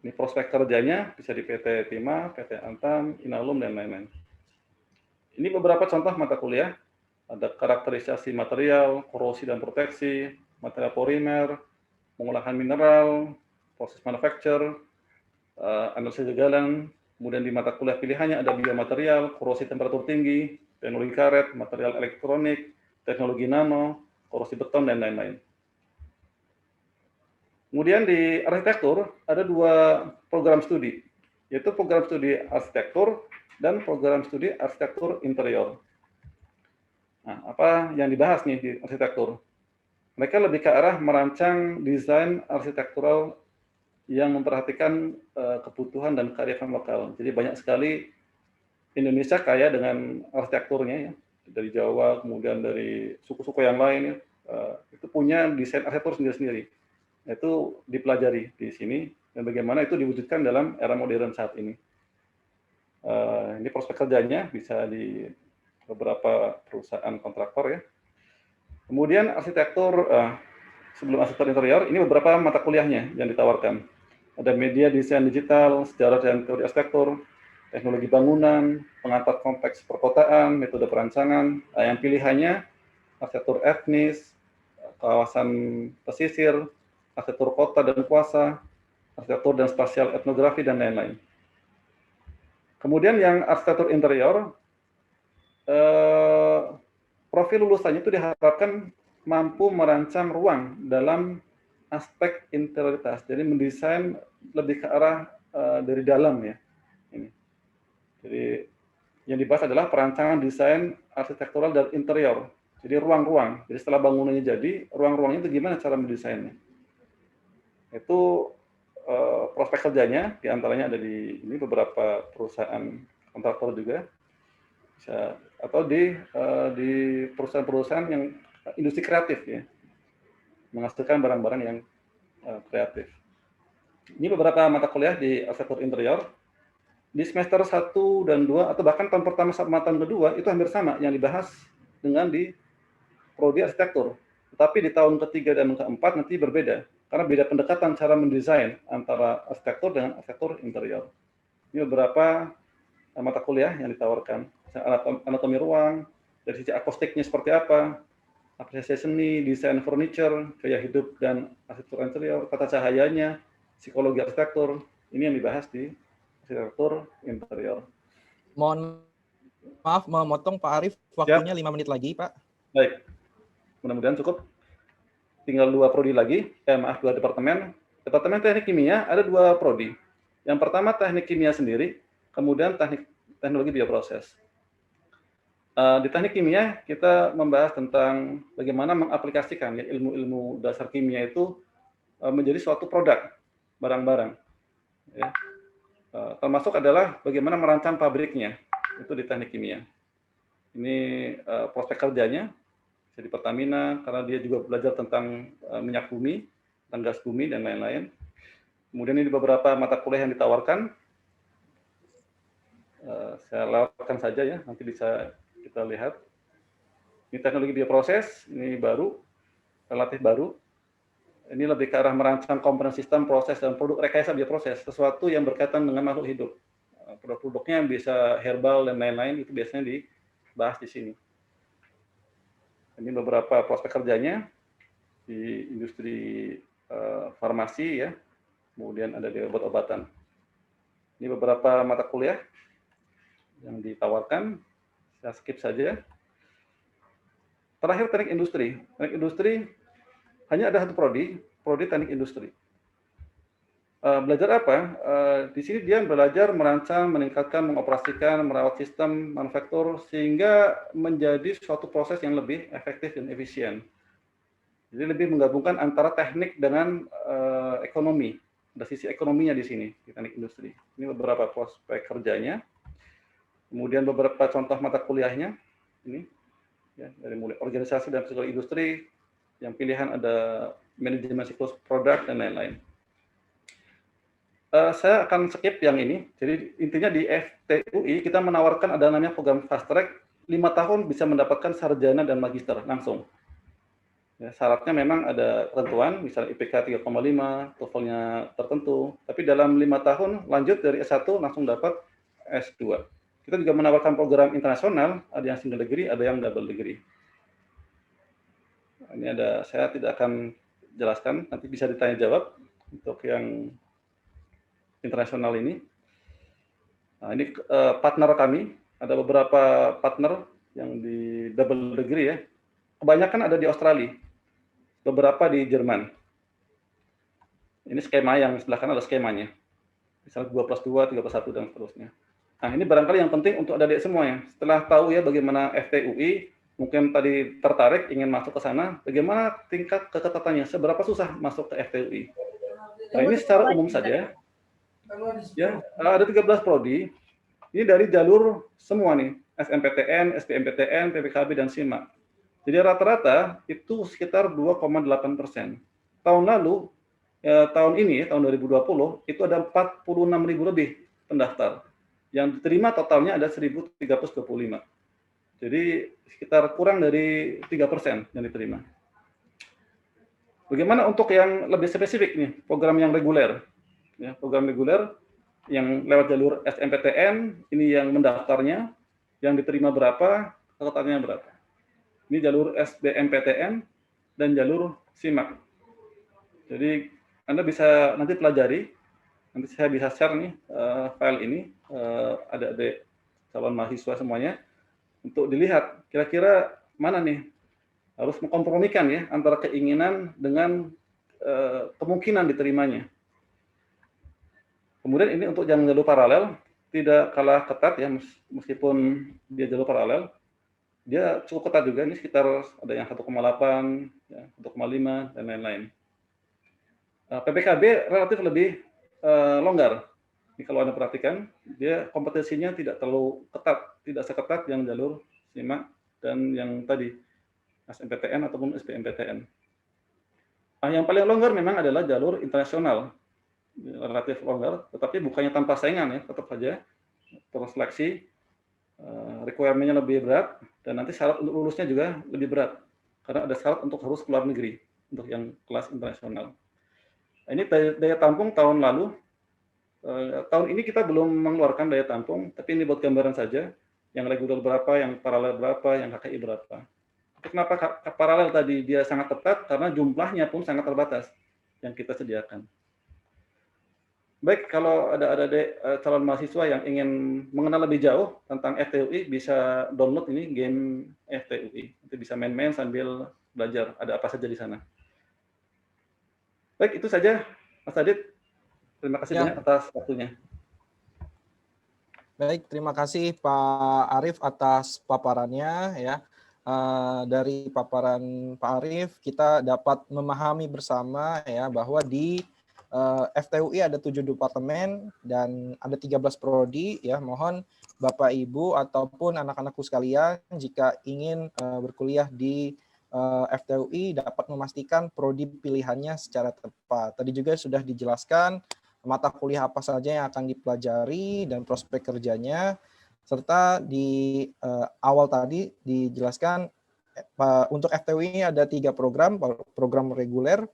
Ini prospek kerjanya bisa di PT Timah, PT Antam, Inalum, dan lain-lain. Ini beberapa contoh mata kuliah. Ada karakterisasi material, korosi dan proteksi, material polimer, pengolahan mineral, proses manufacture, analisis gagalan. Kemudian di mata kuliah pilihannya ada biomaterial, korosi temperatur tinggi, teknologi karet, material elektronik, teknologi nano, korosi beton, dan lain-lain. Kemudian di arsitektur ada dua program studi, yaitu program studi arsitektur dan program studi arsitektur interior. Nah, apa yang dibahas nih di arsitektur? Mereka lebih ke arah merancang desain arsitektural yang memperhatikan kebutuhan dan kearifan lokal. Jadi banyak sekali Indonesia kaya dengan arsitekturnya ya, dari Jawa, kemudian dari suku-suku yang lain, itu punya desain arsitektur sendiri-sendiri. Itu dipelajari di sini, dan bagaimana itu diwujudkan dalam era modern saat ini. Ini prospek kerjanya bisa di beberapa perusahaan kontraktor ya. Kemudian arsitektur, sebelum arsitektur interior, ini beberapa mata kuliahnya yang ditawarkan. Ada media desain digital, sejarah dan teori arsitektur, teknologi bangunan, pengantar kompleks perkotaan, metode perancangan, yang pilihannya arsitektur etnis, kawasan pesisir, arsitektur kota dan kuasa, arsitektur dan spasial etnografi, dan lain-lain. Kemudian yang arsitektur interior, profil lulusannya itu diharapkan mampu merancang ruang dalam aspek interioritas, jadi mendesain lebih ke arah dari dalam ya. Ini. Jadi yang dibahas adalah perancangan desain arsitektural dan interior. Jadi ruang-ruang. Jadi setelah bangunannya jadi, ruang-ruangnya itu gimana cara mendesainnya. Itu prospek kerjanya diantaranya ada di ini beberapa perusahaan kontraktor juga, bisa, atau di perusahaan-perusahaan yang industri kreatif ya, menghasilkan barang-barang yang kreatif. Ini beberapa mata kuliah di arsitektur interior. Di semester 1 dan 2 atau bahkan tahun pertama sama tahun kedua itu hampir sama yang dibahas dengan di prodi arsitektur. Tetapi di tahun ketiga dan keempat nanti berbeda karena beda pendekatan cara mendesain antara arsitektur dengan arsitektur interior. Ini beberapa mata kuliah yang ditawarkan. Anatomi ruang, dari sisi akustiknya seperti apa, apresiasi seni, desain furniture, gaya hidup dan arsitektur interior, tata cahayanya, psikologi arsitektur. Ini yang dibahas di arsitektur interior. Mohon maaf memotong Pak Arief, waktunya 5 menit lagi, Pak. Baik, mudah-mudahan cukup. Tinggal 2 prodi lagi, 2 departemen. Departemen teknik kimia ada 2 prodi. Yang pertama teknik kimia sendiri, kemudian teknologi bioproses. Di teknik kimia kita membahas tentang bagaimana mengaplikasikan ya, ilmu-ilmu dasar kimia itu menjadi suatu produk, barang-barang. Ya. Termasuk adalah bagaimana merancang pabriknya, itu di teknik kimia. Ini prospek kerjanya, bisa di Pertamina, karena dia juga belajar tentang minyak bumi, tentang gas bumi, dan lain-lain. Kemudian ini beberapa mata kuliah yang ditawarkan. Saya lewatkan saja ya, nanti bisa kita lihat. Ini teknologi bioproses, ini baru, relatif baru. Ini lebih ke arah merancang komponen sistem, proses, dan produk rekayasa bioproses, sesuatu yang berkaitan dengan makhluk hidup. Produk-produknya bisa herbal dan lain-lain, itu biasanya dibahas di sini. Ini beberapa prospek kerjanya di industri farmasi ya, kemudian ada di obat-obatan. Ini beberapa mata kuliah yang ditawarkan, saya skip saja. Terakhir teknik industri. Teknik industri hanya ada satu prodi teknik industri. Belajar apa? Di sini dia belajar merancang, meningkatkan, mengoperasikan, merawat sistem manufaktur sehingga menjadi suatu proses yang lebih efektif dan efisien. Jadi lebih menggabungkan antara teknik dengan ekonomi. Ada sisi ekonominya di sini di teknik industri. Ini beberapa prospek kerjanya. Kemudian beberapa contoh mata kuliahnya. Ini ya, dari mulai organisasi dan psikologi industri. Yang pilihan ada manajemen siklus produk dan lain-lain. Saya akan skip yang ini. Jadi intinya di FTUI kita menawarkan ada namanya program fast track, 5 tahun bisa mendapatkan sarjana dan magister langsung. Ya, syaratnya memang ada ketentuan, misalnya IPK 3,5, TOEFL-nya tertentu. Tapi dalam 5 tahun lanjut dari S1 langsung dapat S2. Kita juga menawarkan program internasional, ada yang single degree, ada yang double degree. Ini ada, saya tidak akan jelaskan, nanti bisa ditanya jawab untuk yang internasional ini. Nah, ini partner kami, ada beberapa partner yang di double degree ya. Kebanyakan ada di Australia, beberapa di Jerman. Ini skema yang sebelah kanan ada skemanya. Misalnya 2+2, 3+1, dan seterusnya. Nah, ini barangkali yang penting untuk adik-adik semuanya. Setelah tahu ya bagaimana FTUI, mungkin tadi tertarik ingin masuk ke sana, bagaimana tingkat keketatannya, seberapa susah masuk ke FTUI. Nah, ini secara umum saja. Ya, ada 13 prodi. Ini dari jalur semua nih, SNMPTN, SBMPTN, PPKB, dan SIMAK. Jadi rata-rata itu sekitar 2,8%. Tahun lalu, tahun ini, tahun 2020, itu ada 46.000 lebih pendaftar. Yang diterima totalnya ada 1.325. Jadi sekitar kurang dari 3% yang diterima. Bagaimana untuk yang lebih spesifik nih, program yang reguler? Ya, program reguler yang lewat jalur SNMPTN, ini yang mendaftarnya, yang diterima berapa, keketatannya berapa. Ini jalur SBMPTN dan jalur SIMAK. Jadi Anda bisa nanti pelajari, nanti saya bisa share nih file ini, adik-adik calon mahasiswa semuanya, untuk dilihat kira-kira mana nih harus mengkompromikan ya antara keinginan dengan kemungkinan diterimanya. Kemudian ini untuk yang jalur paralel tidak kalah ketat ya, meskipun dia jalur paralel, dia cukup ketat juga. Ini sekitar ada yang 1,8, ya, 1,5 dan lain-lain. PPKB relatif lebih longgar. Ini kalau Anda perhatikan, dia kompetisinya tidak terlalu ketat, tidak seketat yang jalur SIMAK dan yang tadi SNMPTN ataupun SBMPTN. Yang paling longgar memang adalah jalur internasional, relatif longgar, tetapi bukannya tanpa saingan ya, tetap saja terseleksi, requirement-nya lebih berat, dan nanti syarat untuk lulusnya juga lebih berat, karena ada syarat untuk harus keluar negeri, untuk yang kelas internasional. Ini daya tampung tahun lalu, tahun ini kita belum mengeluarkan daya tampung, tapi ini buat gambaran saja, yang reguler berapa, yang paralel berapa, yang KKI berapa. Kenapa paralel tadi dia sangat ketat? Karena jumlahnya pun sangat terbatas yang kita sediakan. Baik, kalau ada calon mahasiswa yang ingin mengenal lebih jauh tentang FTUI, bisa download ini game FTUI. Nanti bisa main-main sambil belajar, ada apa saja di sana. Baik, itu saja Mas Adit. Terima kasih banyak atas waktunya. Baik, terima kasih Pak Arief atas paparannya ya. Dari paparan Pak Arief kita dapat memahami bersama ya bahwa di FTUI ada 7 departemen dan ada 13 prodi ya. Mohon Bapak Ibu ataupun anak-anakku sekalian jika ingin berkuliah di FTUI dapat memastikan prodi pilihannya secara tepat. Tadi juga sudah dijelaskan mata kuliah apa saja yang akan dipelajari dan prospek kerjanya, serta di awal tadi dijelaskan untuk FTUI ini ada 3 program reguler,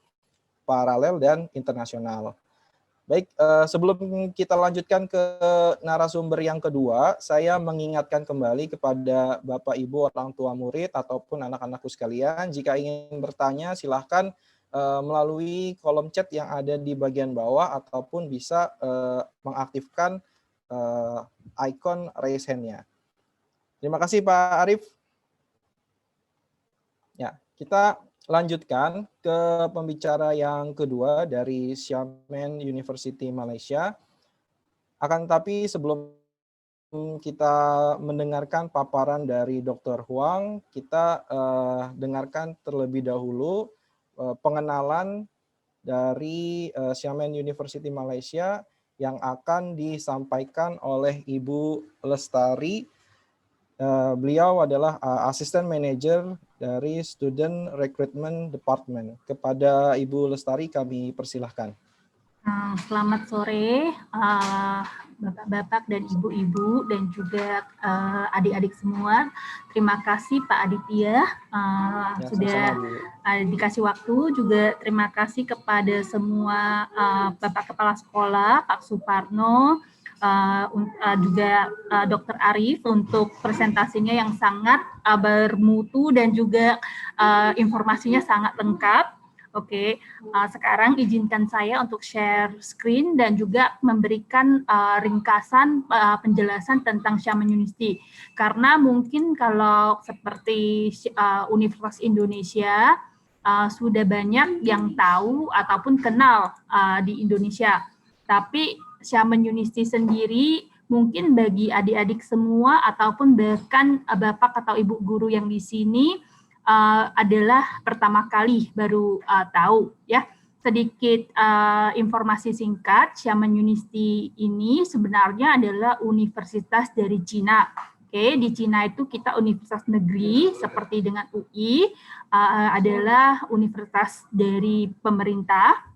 paralel, dan internasional. Baik, sebelum kita lanjutkan ke narasumber yang kedua, saya mengingatkan kembali kepada Bapak Ibu orang tua murid ataupun anak-anakku sekalian, jika ingin bertanya silahkan melalui kolom chat yang ada di bagian bawah ataupun bisa mengaktifkan icon raise hand-nya. Terima kasih Pak Arief. Ya, kita lanjutkan ke pembicara yang kedua dari Xiamen University Malaysia. Akan tetapi sebelum kita mendengarkan paparan dari Dr. Huang, kita dengarkan terlebih dahulu pengenalan dari Xiamen University Malaysia yang akan disampaikan oleh Ibu Lestari. Beliau adalah Assistant Manager dari Student Recruitment Department. Kepada Ibu Lestari kami persilahkan. Selamat sore Bapak-bapak dan Ibu-ibu dan juga adik-adik semua. Terima kasih Pak Aditya sudah dikasih waktu. Juga terima kasih kepada semua Bapak Kepala Sekolah, Pak Suparno, juga Dr. Arief untuk presentasinya yang sangat bermutu dan juga informasinya sangat lengkap. Oke, sekarang izinkan saya untuk share screen dan juga memberikan ringkasan penjelasan tentang Xiamen University. Karena mungkin kalau seperti Universitas Indonesia sudah banyak yang tahu ataupun kenal di Indonesia. Tapi Xiamen University sendiri mungkin bagi adik-adik semua ataupun bahkan bapak atau ibu guru yang di sini adalah pertama kali baru tahu ya. Sedikit informasi singkat, Xiamen University ini sebenarnya adalah universitas dari Cina. Oke, di Cina itu kita universitas negeri seperti dengan UI adalah universitas dari pemerintah.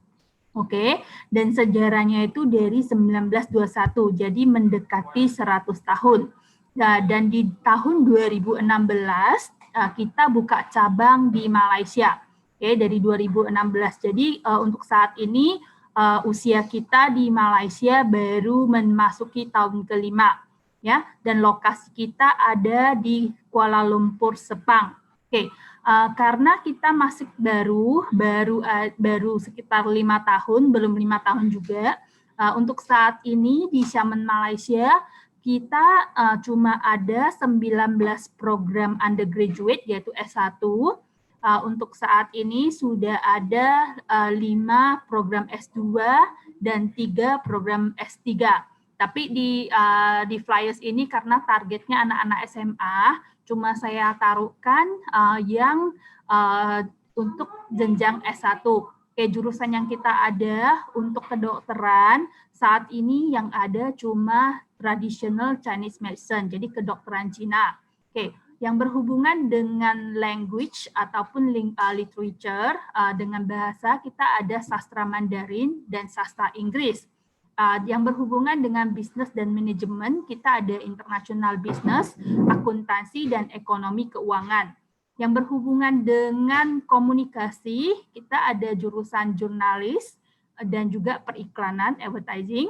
Oke, dan sejarahnya itu dari 1921, jadi mendekati 100 tahun. Nah, dan di tahun 2016 kita buka cabang di Malaysia, oke, dari 2016. Jadi untuk saat ini usia kita di Malaysia baru memasuki tahun kelima, ya. Dan lokasi kita ada di Kuala Lumpur, Sepang. Oke, karena kita masih baru sekitar 5 tahun, belum 5 tahun juga. Untuk saat ini di Xiamen Malaysia kita cuma ada 19 program undergraduate yaitu S1. Untuk saat ini sudah ada 5 program S2 dan 3 program S3. Tapi di flyers ini karena targetnya anak-anak SMA, cuma saya taruhkan yang untuk jenjang S1. Oke, jurusan yang kita ada untuk kedokteran saat ini yang ada cuma traditional Chinese medicine, jadi kedokteran Cina. Oke, yang berhubungan dengan language ataupun literature, dengan bahasa kita ada sastra Mandarin dan sastra Inggris. Yang berhubungan dengan bisnis dan manajemen kita ada international business, akuntansi, dan ekonomi keuangan. Yang berhubungan dengan komunikasi, kita ada jurusan jurnalis dan juga periklanan, advertising.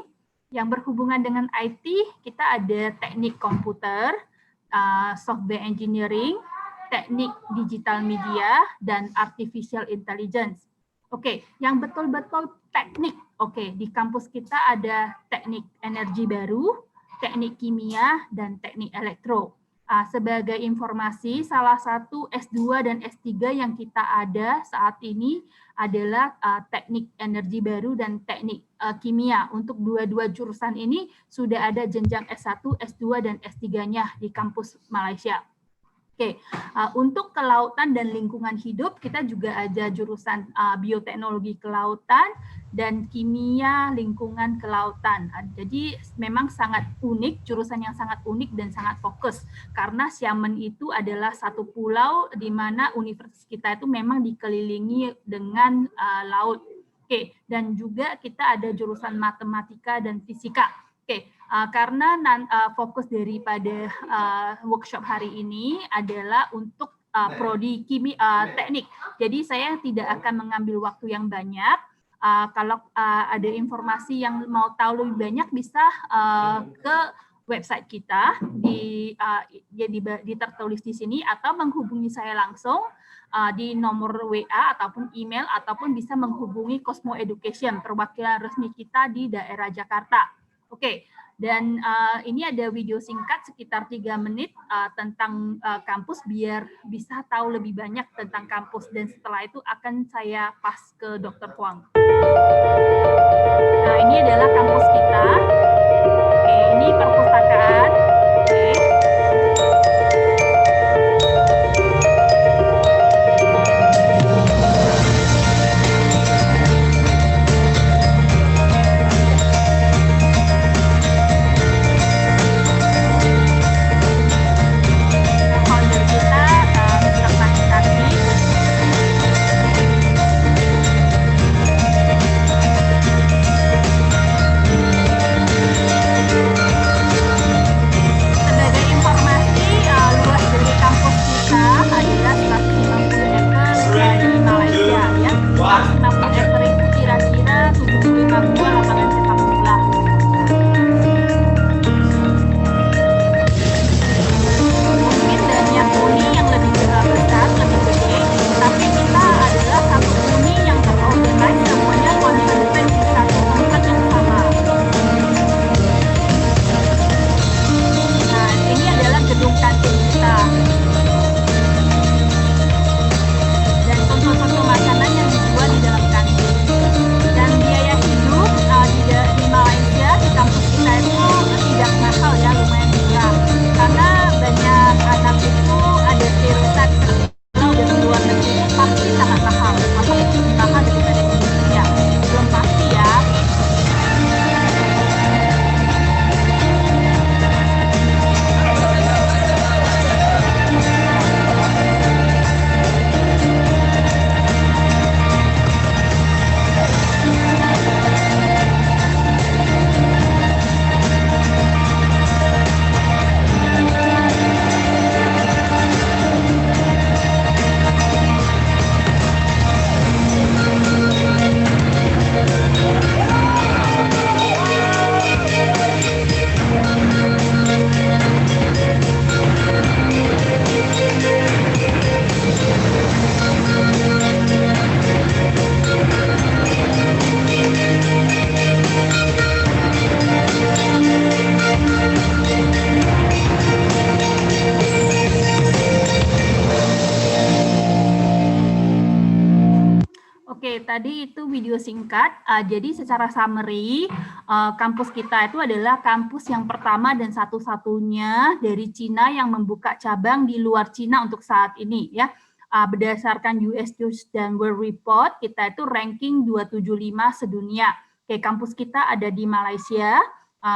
Yang berhubungan dengan IT, kita ada teknik komputer, software engineering, teknik digital media, dan artificial intelligence. Oke, yang betul-betul teknik. Oke, di kampus kita ada teknik energi baru, teknik kimia, dan teknik elektro. Sebagai informasi, salah satu S2 dan S3 yang kita ada saat ini adalah teknik energi baru dan teknik kimia. Untuk dua-dua jurusan ini sudah ada jenjang S1, S2, dan S3-nya di kampus Malaysia. Oke, untuk kelautan dan lingkungan hidup, kita juga ada jurusan bioteknologi kelautan dan kimia lingkungan kelautan. Jadi memang sangat unik, jurusan yang sangat unik dan sangat fokus. Karena Xiamen itu adalah satu pulau di mana universitas kita itu memang dikelilingi dengan laut. Oke, dan juga kita ada jurusan matematika dan fisika. Oke, karena fokus daripada workshop hari ini adalah untuk prodi teknik. Jadi saya tidak akan mengambil waktu yang banyak. Kalau ada informasi yang mau tahu lebih banyak bisa ke website kita jadi tertulis di sini atau menghubungi saya langsung di nomor WA ataupun email ataupun bisa menghubungi Cosmo Education, perwakilan resmi kita di daerah Jakarta. Oke, dan ini ada video singkat sekitar 3 menit tentang kampus biar bisa tahu lebih banyak tentang kampus dan setelah itu akan saya pas ke Dr. Huang. Nah, ini adalah kampus kita. Oke, ini perpustakaan. Oke. Tadi itu video singkat. Jadi secara summary, kampus kita itu adalah kampus yang pertama dan satu-satunya dari Cina yang membuka cabang di luar Cina untuk saat ini, ya. berdasarkan US News dan World Report, kita itu ranking 275 sedunia. Oke, kampus kita ada di Malaysia,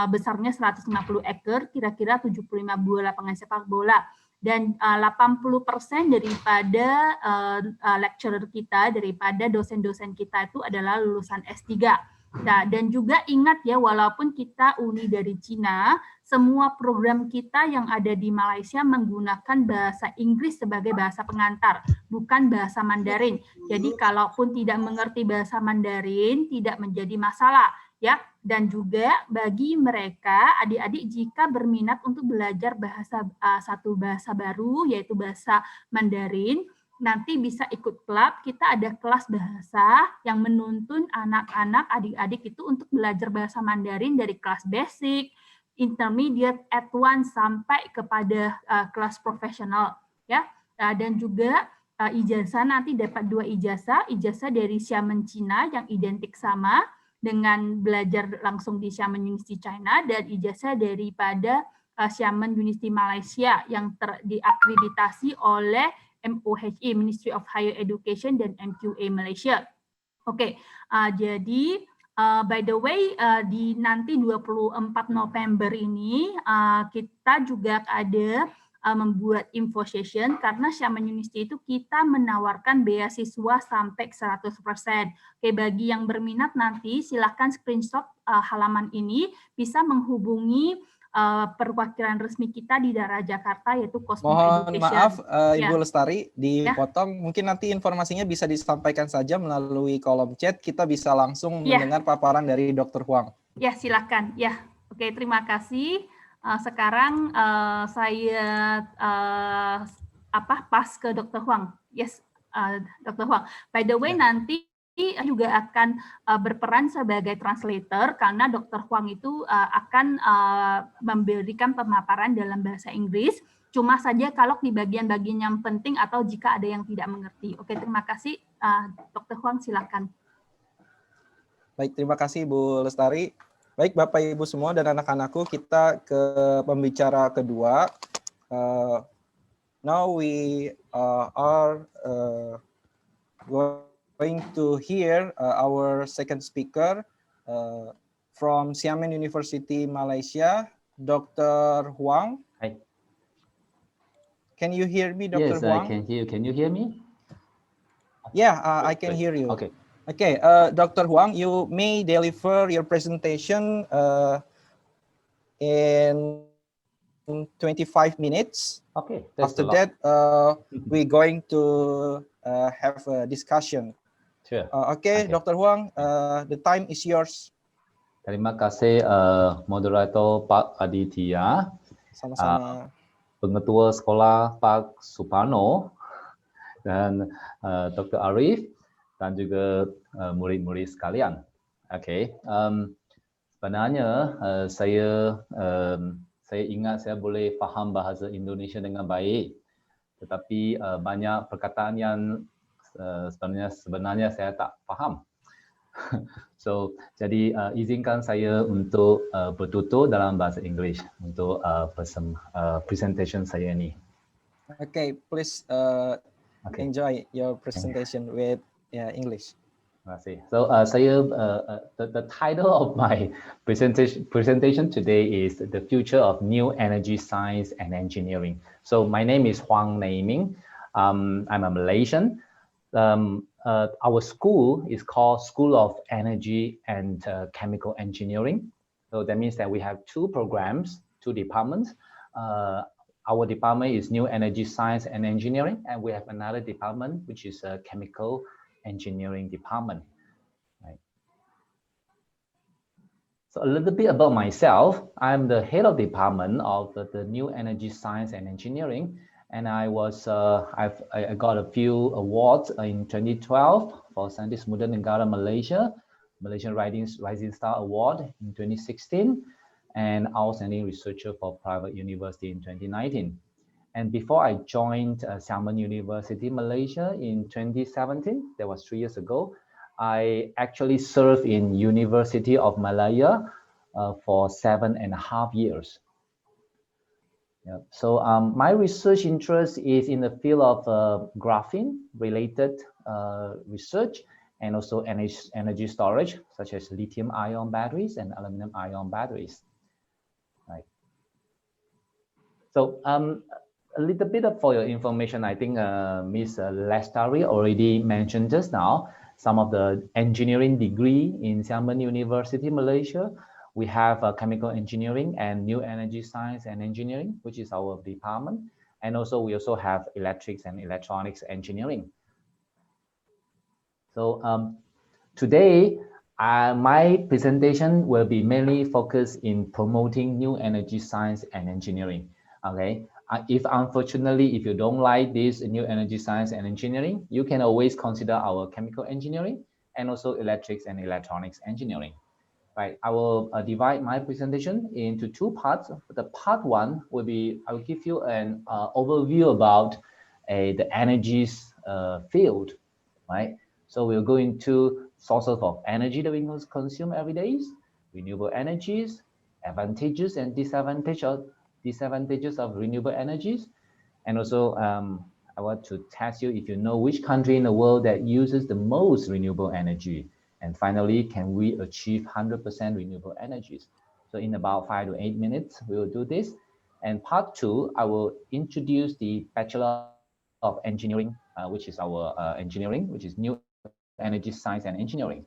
besarnya 150 acre, kira-kira 75 buah lapangan sepak bola. Dan 80% daripada lecturer kita, daripada dosen-dosen kita itu adalah lulusan S3. Nah, dan juga ingat ya, walaupun kita uni dari Cina, semua program kita yang ada di Malaysia menggunakan bahasa Inggris sebagai bahasa pengantar, bukan bahasa Mandarin. Jadi kalaupun tidak mengerti bahasa Mandarin, tidak menjadi masalah. Ya, dan juga bagi mereka adik-adik jika berminat untuk belajar satu bahasa baru, yaitu bahasa Mandarin, nanti bisa ikut klub. Kita ada kelas bahasa yang menuntun anak-anak, adik-adik itu untuk belajar bahasa Mandarin dari kelas basic, intermediate, advanced sampai kepada kelas profesional, ya. Dan juga ijazah nanti dapat 2 ijazah dari Xiamen Cina yang identik sama dengan belajar langsung di Xiamen University China, dan ijazah daripada Xiamen University Malaysia yang diakreditasi oleh MOHE, Ministry of Higher Education, dan MQA Malaysia. Oke, jadi by the way, di nanti 24 November ini kita juga ada membuat info session, karena Xiamen University itu kita menawarkan beasiswa sampai 100%. Oke, bagi yang berminat nanti silahkan screenshot halaman ini, bisa menghubungi perwakilan resmi kita di daerah Jakarta, yaitu Cosmo Mohon Education. maaf Ibu Ya. Lestari, dipotong. Mungkin nanti informasinya bisa disampaikan saja melalui kolom chat. Kita bisa langsung mendengar paparan dari Dr. Huang. Ya, silakan. Ya, oke, terima kasih. Sekarang saya pas ke Dr. Huang. Yes, Dr. Huang. By the way, nanti juga akan berperan sebagai translator, karena Dr. Huang itu akan memberikan pemaparan dalam bahasa Inggris. Cuma saja kalau di bagian-bagian yang penting atau jika ada yang tidak mengerti. Oke, terima kasih. Dr. Huang, silakan. Baik, terima kasih Bu Lestari. Baik, Bapak Ibu semua dan anak-anakku, kita ke pembicara kedua. Now we are going to hear our second speaker from Xiamen University, Malaysia, Dr. Huang. Hi. Can you hear me, Dr. Huang? Yes, I can hear you. Can you hear me? Yeah, I can hear you. Okay. Okay, Dr. Huang, you may deliver your presentation in 25 minutes. Okay. After that, we're going to have a discussion. Sure. Okay, Dr. Huang, the time is yours. Terima kasih moderator Pak Aditya. Sama-sama. Pengetua sekolah Pak Suparno dan Dr. Arif dan juga murid-murid sekalian. Oke. Sebenarnya saya ingat saya boleh faham bahasa Indonesia dengan baik, tetapi banyak perkataan yang sebenarnya saya tak faham. So, jadi izinkan saya untuk bertutur dalam bahasa Inggeris untuk presentation saya ini. Okay, please enjoy your presentation with English. Terima kasih. So, the title of my presentation today is The Future of New Energy Science and Engineering. So, my name is Huang Naiming. I'm a Malaysian. Our school is called School of Energy and Chemical Engineering. So that means that we have 2 programs, 2 departments. Our department is New Energy Science and Engineering, and we have another department which is a Chemical Engineering department. Right. So a little bit about myself. I'm the head of department of the New Energy Science and Engineering. And I got a few awards in 2012 for Scientist Muda Negara Malaysia, Malaysian Rising Star Award in 2016, and Outstanding Researcher for Private University in 2019. And before I joined Xiamen University Malaysia in 2017, that was 3 years ago, I actually served in University of Malaya for 7.5 years. Yeah. So my research interest is in the field of graphene related research, and also energy storage, such as lithium ion batteries and aluminum ion batteries. Right. So a little bit for your information, I think Ms. Lestari already mentioned just now some of the engineering degree in Xiamen University, Malaysia. We have chemical engineering and new energy science and engineering, which is our department. And also we also have electrics and electronics engineering. So today, my presentation will be mainly focused in promoting new energy science and engineering. Okay, if unfortunately, if you don't like this new energy science and engineering, you can always consider our chemical engineering and also electrics and electronics engineering. Right, I will divide my presentation into two parts. The part one will be, I will give you an overview about the energies field, right? So we'll go into sources of energy that we consume every day, renewable energies, advantages and disadvantages of renewable energies. And also, I want to test you if you know which country in the world that uses the most renewable energy. And finally, can we achieve 100% renewable energies? So in about 5 to 8 minutes, we will do this. And part two, I will introduce the Bachelor of Engineering, which is our engineering, which is new energy science and engineering.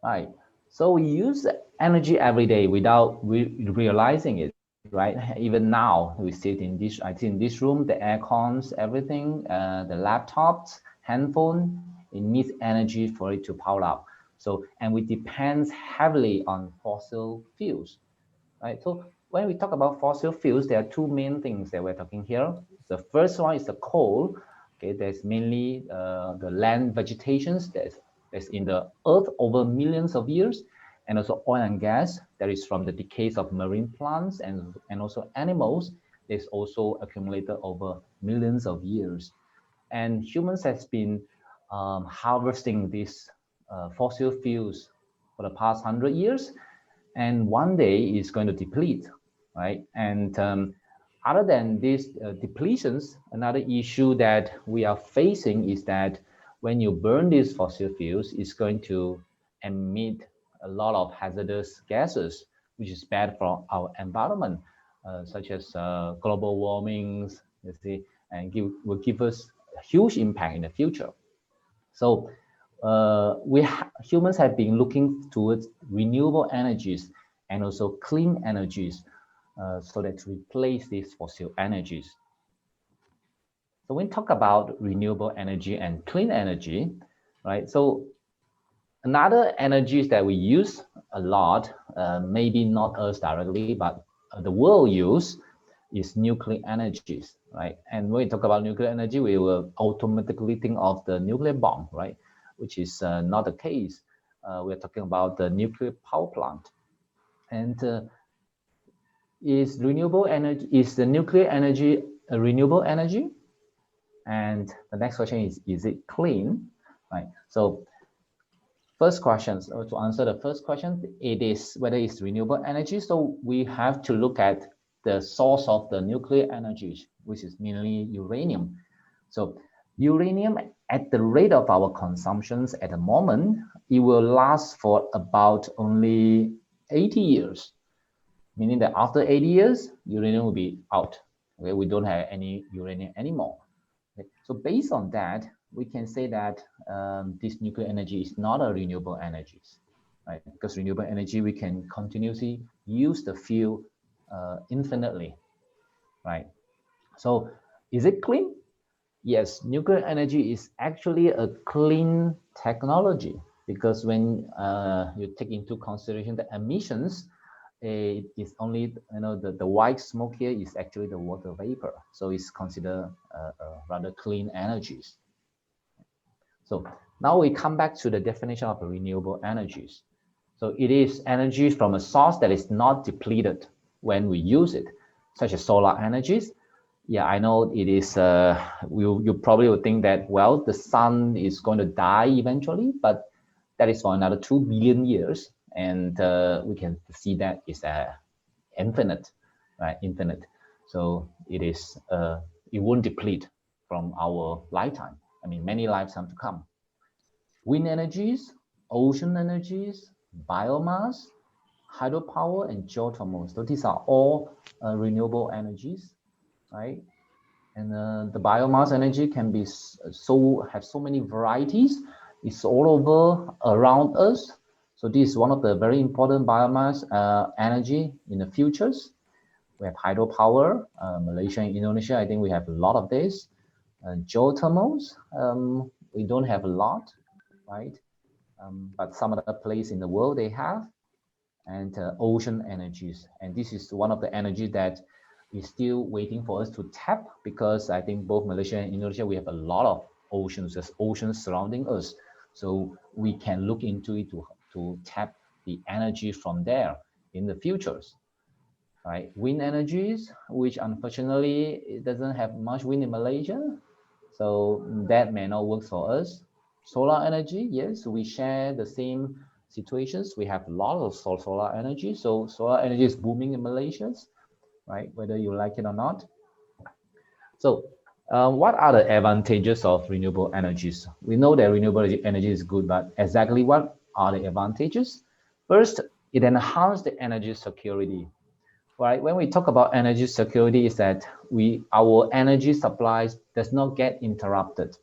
Right. So we use energy every day without realizing it, right? Even now, we sit in this, I think in this room, the air cons, everything, the laptops, handphone, it needs energy for it to power up. So, and we depend heavily on fossil fuels, right? So when we talk about fossil fuels, there are two main things that we're talking here. The first one is the coal. Okay, there's mainly the land vegetations that's in the earth over millions of years, and also oil and gas that is from the decays of marine plants and also animals that's also accumulated over millions of years. And humans has been harvesting these fossil fuels for the past 100 years, and one day it's going to deplete, right? And other than these depletions, another issue that we are facing is that when you burn these fossil fuels, it's going to emit a lot of hazardous gases, which is bad for our environment, such as global warming, you see, and will give us a huge impact in the future. So humans have been looking towards renewable energies and also clean energies so that to replace these fossil energies. So when we talk about renewable energy and clean energy, right? So another energies that we use a lot, maybe not us directly, but the world use is nuclear energies, right? And when we talk about nuclear energy, we will automatically think of the nuclear bomb, right? Which is not the case. We're talking about the nuclear power plant. And is the nuclear energy a renewable energy? And the next question is it clean, right? So first question, to answer the first question, it is whether it's renewable energy. So we have to look at the source of the nuclear energies, which is mainly uranium. So uranium, at the rate of our consumptions at the moment, it will last for about only 80 years, meaning that after 80 years, uranium will be out. Okay, we don't have any uranium anymore. Okay. So based on that, we can say that this nuclear energy is not a renewable energy, right? Because renewable energy, we can continuously use the fuel infinitely, right? So is it clean? Yes, nuclear energy is actually a clean technology because when you take into consideration the emissions, it is only, the white smoke here is actually the water vapor. So it's considered rather clean energies. So now we come back to the definition of renewable energies. So it is energy from a source that is not depleted when we use it, such as solar energies. Yeah, I know it is, you probably would think that, well, the sun is going to die eventually, but that is for another 2 billion years. And we can see that is infinite, right? Infinite. So it won't deplete from our lifetime. I mean, many lifetimes to come. Wind energies, ocean energies, biomass, hydropower, and geothermal. So these are all renewable energies, right? And the biomass energy can be have so many varieties. It's all over around us. So this is one of the very important biomass energy in the futures. We have hydropower, Malaysia and Indonesia. I think we have a lot of this. Geothermals, we don't have a lot, right? But some other place in the world they have, and ocean energies. And this is one of the energy that is still waiting for us to tap, because I think both Malaysia and Indonesia, we have a lot of oceans, there's oceans surrounding us. So we can look into it to tap the energy from there in the futures, right? Wind energies, which unfortunately it doesn't have much wind in Malaysia. So that may not work for us. Solar energy, yes, we share the same situations. We have a lot of solar energy. So solar energy is booming in Malaysia, right? Whether you like it or not. So what are the advantages of renewable energies? We know that renewable energy is good, but exactly what are the advantages? First, it enhances the energy security, right? When we talk about energy security, is that our energy supplies does not get interrupted.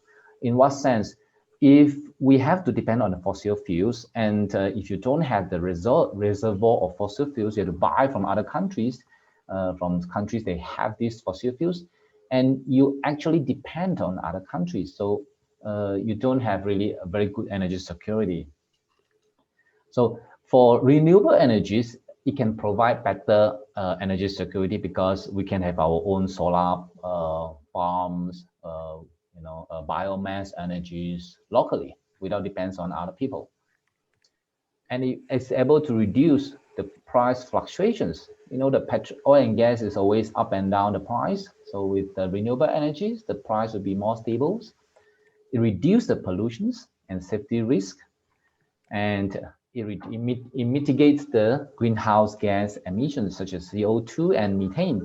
In what sense? If we have to depend on the fossil fuels, and if you don't have the reservoir of fossil fuels, you have to buy from other countries, they have these fossil fuels, and you actually depend on other countries. So you don't have really a very good energy security. So for renewable energies, it can provide better energy security, because we can have our own solar farms, biomass energies locally without depends on other people. And it's able to reduce the price fluctuations. You know, the oil and gas is always up and down the price. So with the renewable energies, the price will be more stable. It reduces the pollutions and safety risk, and it mitigates the greenhouse gas emissions such as CO2 and methane.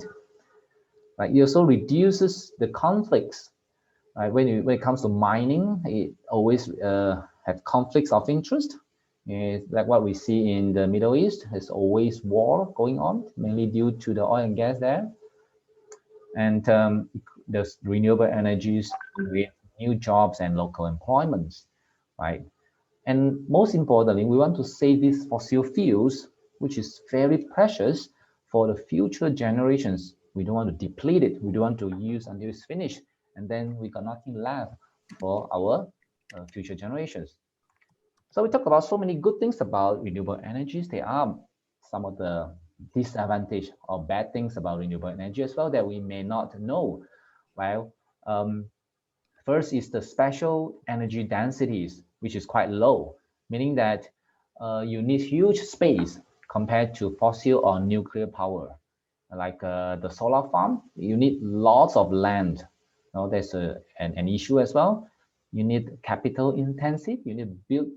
Right? It also reduces the conflicts. Right? When it comes to mining, it always have conflicts of interest. It's like what we see in the Middle East. There's always war going on, mainly due to the oil and gas there. And the renewable energies create new jobs and local employments, right? And most importantly, we want to save these fossil fuels, which is very precious for the future generations. We don't want to deplete it. We don't want to use until it's finished, and then we got nothing left for our future generations. So we talk about so many good things about renewable energies. There are some of the disadvantage or bad things about renewable energy as well that we may not know. Well, first is the special energy densities, which is quite low, meaning that you need huge space compared to fossil or nuclear power. Like the solar farm, you need lots of land. Now there's an issue as well. You need capital intensive, you need to build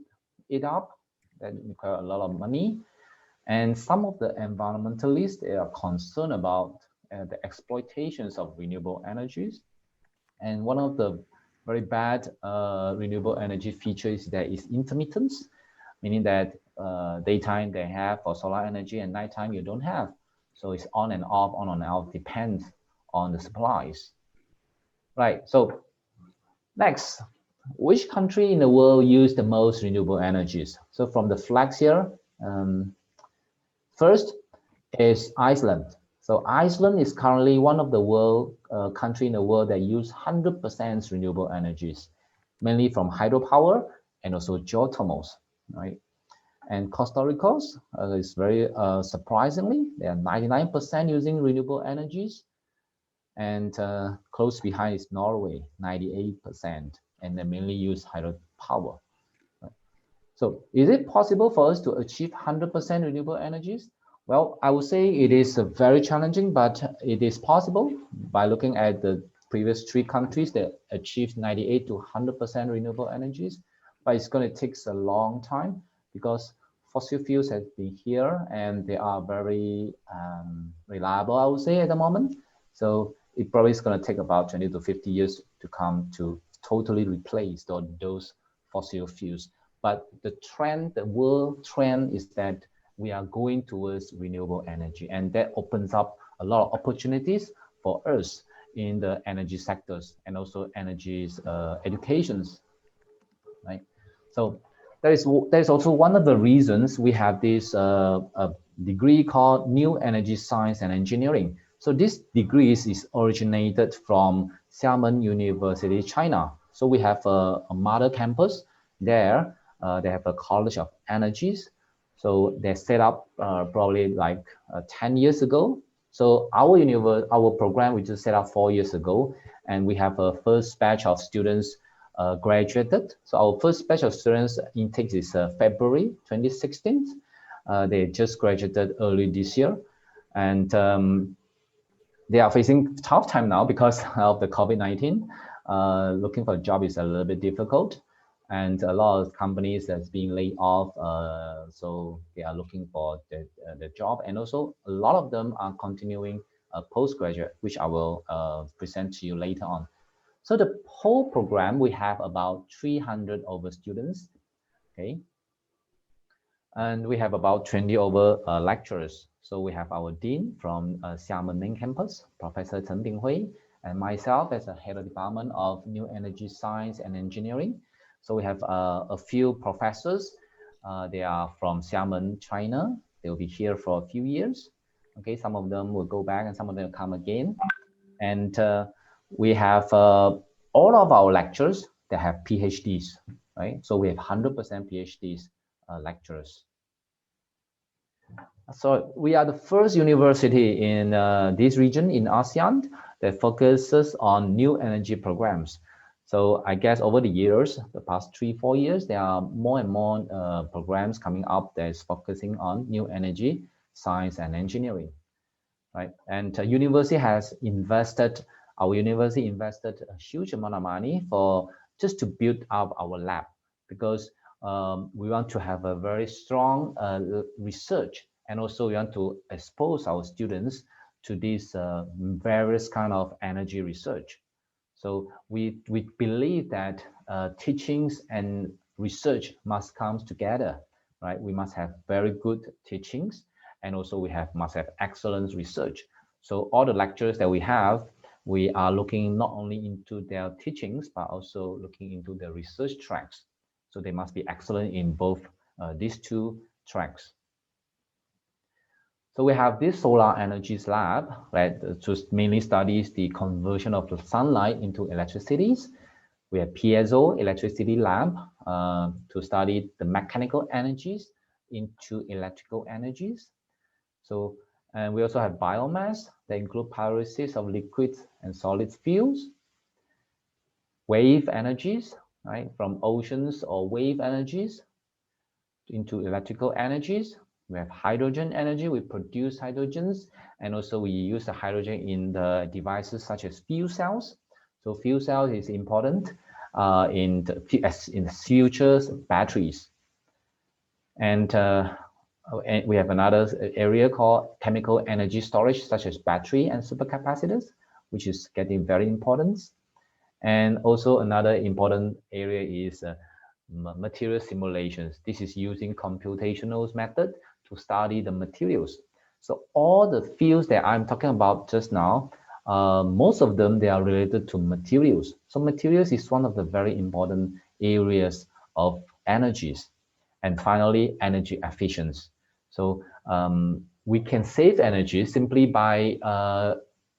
it up, that require a lot of money. And some of the environmentalists, they are concerned about the exploitations of renewable energies. And one of the very bad renewable energy features that is intermittence, meaning that daytime they have for solar energy and nighttime you don't have. So it's on and off, depends on the supplies. Right, so next, which country in the world use the most renewable energies? So from the flags here, first is Iceland. So Iceland is currently one of the world country in the world that use 100% renewable energies, mainly from hydropower and also geothermals, right? And Costa Rica is very surprisingly, they are 99% using renewable energies. And close behind is Norway, 98%, and they mainly use hydropower. Right? So is it possible for us to achieve 100% renewable energies? Well, I would say it is very challenging, but it is possible by looking at the previous 3 countries that achieved 98 to 100% renewable energies. But it's going to take a long time, because fossil fuels have been here and they are very reliable, I would say, at the moment. So it probably is going to take about 20 to 50 years to come to totally replace those fossil fuels. But the trend, the world trend, is that we are going towards renewable energy, and that opens up a lot of opportunities for us in the energy sectors and also energy educations, right? So that is also one of the reasons we have this a degree called New Energy Science and Engineering. So this degree is originated from Xiamen University, China. So we have a mother campus there. They have a College of Energies. So they set up probably like 10 years ago. So our program, we just set up 4 years ago, and we have a first batch of students graduated. So our first batch of students intake is February 2016. They just graduated early this year, and they are facing tough time now because of the COVID-19. Looking for a job is a little bit difficult, and a lot of companies that's being laid off. So they are looking for the job, and also a lot of them are continuing a postgraduate, which I will present to you later on. So the whole program, we have about 300 over students, okay? And we have about 20 over lecturers. So we have our dean from Xiamen main campus, Professor Chen Binghui, and myself as a head of department of New Energy Science and Engineering. So we have a few professors. They are from Xiamen, China. They will be here for a few years. Okay, some of them will go back and some of them will come again. And we have all of our lecturers that have PhDs, right? So we have 100% PhDs lecturers. So we are the first university in this region in ASEAN that focuses on new energy programs. So I guess over the years, the past 3-4 years, there are more and more programs coming up that is focusing on new energy, science, and engineering, right? And our university invested a huge amount of money for just to build up our lab, because we want to have a very strong research, and also we want to expose our students to these various kind of energy research. So we believe that teachings and research must come together, right? We must have very good teachings, and also we must have excellent research. So all the lectures that we have, we are looking not only into their teachings, but also looking into the research tracks. So they must be excellent in both these two tracks. So we have this solar energies lab, right, to mainly studies the conversion of the sunlight into electricities. We have piezo electricity lab to study the mechanical energies into electrical energies. So, and we also have biomass that include pyrolysis of liquids and solid fuels. Wave energies, right, from oceans or wave energies into electrical energies. We have hydrogen energy, we produce hydrogens, and also we use the hydrogen in the devices such as fuel cells. So fuel cells is important in the future batteries. And we have another area called chemical energy storage, such as battery and supercapacitors, which is getting very important. And also another important area is material simulations. This is using computational method to study the materials. So all the fields that I'm talking about just now, most of them, they are related to materials. So materials is one of the very important areas of energies. And finally, energy efficiency. So we can save energy simply by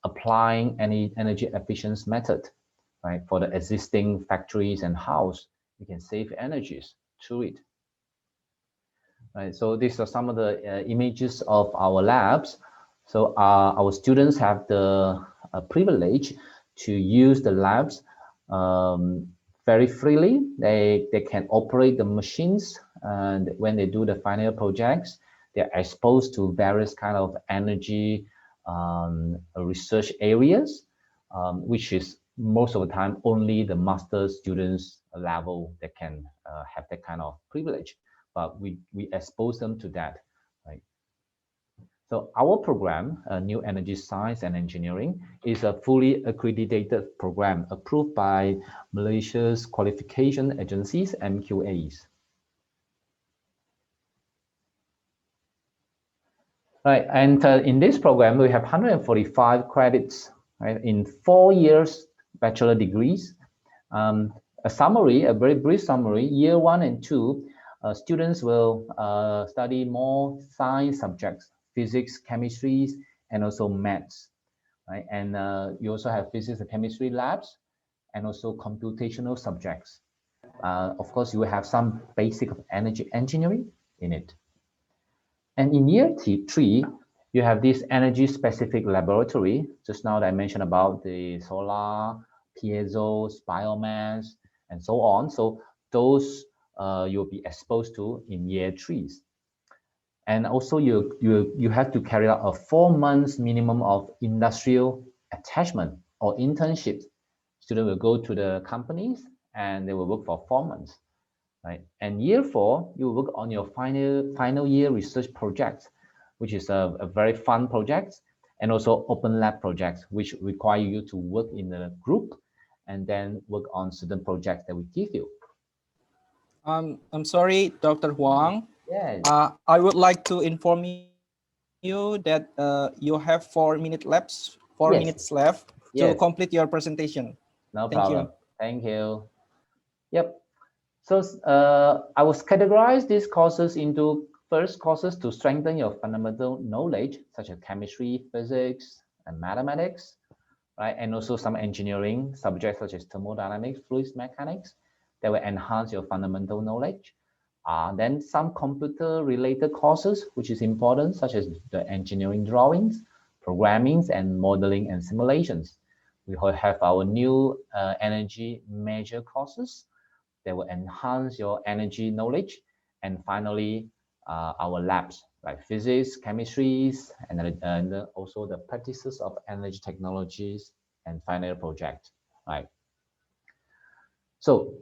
applying any energy efficiency method, right? For the existing factories and house, we can save energies through it. Right, so these are some of the images of our labs. So our students have the privilege to use the labs very freely. They can operate the machines, and when they do the final projects, they're exposed to various kind of energy research areas, which is most of the time only the master students level that can have that kind of privilege. but we expose them to that, right? So our program, New Energy Science and Engineering, is a fully accredited program approved by Malaysia's qualification agencies, MQAs. Right, and in this program, we have 145 credits, right, in 4 years bachelor degrees. A summary, a very brief summary, year 1 and 2, students will study more science subjects, physics, chemistry, and also maths, right? And you also have physics and chemistry labs, and also computational subjects. Of course, you will have some basic of energy engineering in it. And in year 3, you have this energy-specific laboratory. Just now that I mentioned about the solar, piezos, biomass, and so on. So those you'll be exposed to in year 3. And also you have to carry out a 4 months minimum of industrial attachment or internship. Students will go to the companies and they will work for 4 months. Right. And year 4, you work on your final year research project, which is a very fun project, and also open lab projects, which require you to work in a group and then work on certain projects that we give you. I'm sorry, Dr. Huang. Yeah. I would like to inform you that you have 4 minutes left, 4 minutes left to complete your presentation. No problem. Thank you. Yep. So I will categorize these courses into first courses to strengthen your fundamental knowledge, such as chemistry, physics, and mathematics, right? And also some engineering subjects such as thermodynamics, fluid mechanics, that will enhance your fundamental knowledge. Then some computer-related courses, which is important, such as the engineering drawings, programming, and modeling and simulations. We will have our new energy major courses that will enhance your energy knowledge. And finally, our labs, like physics, chemistries, and also the practices of energy technologies and final project, right? So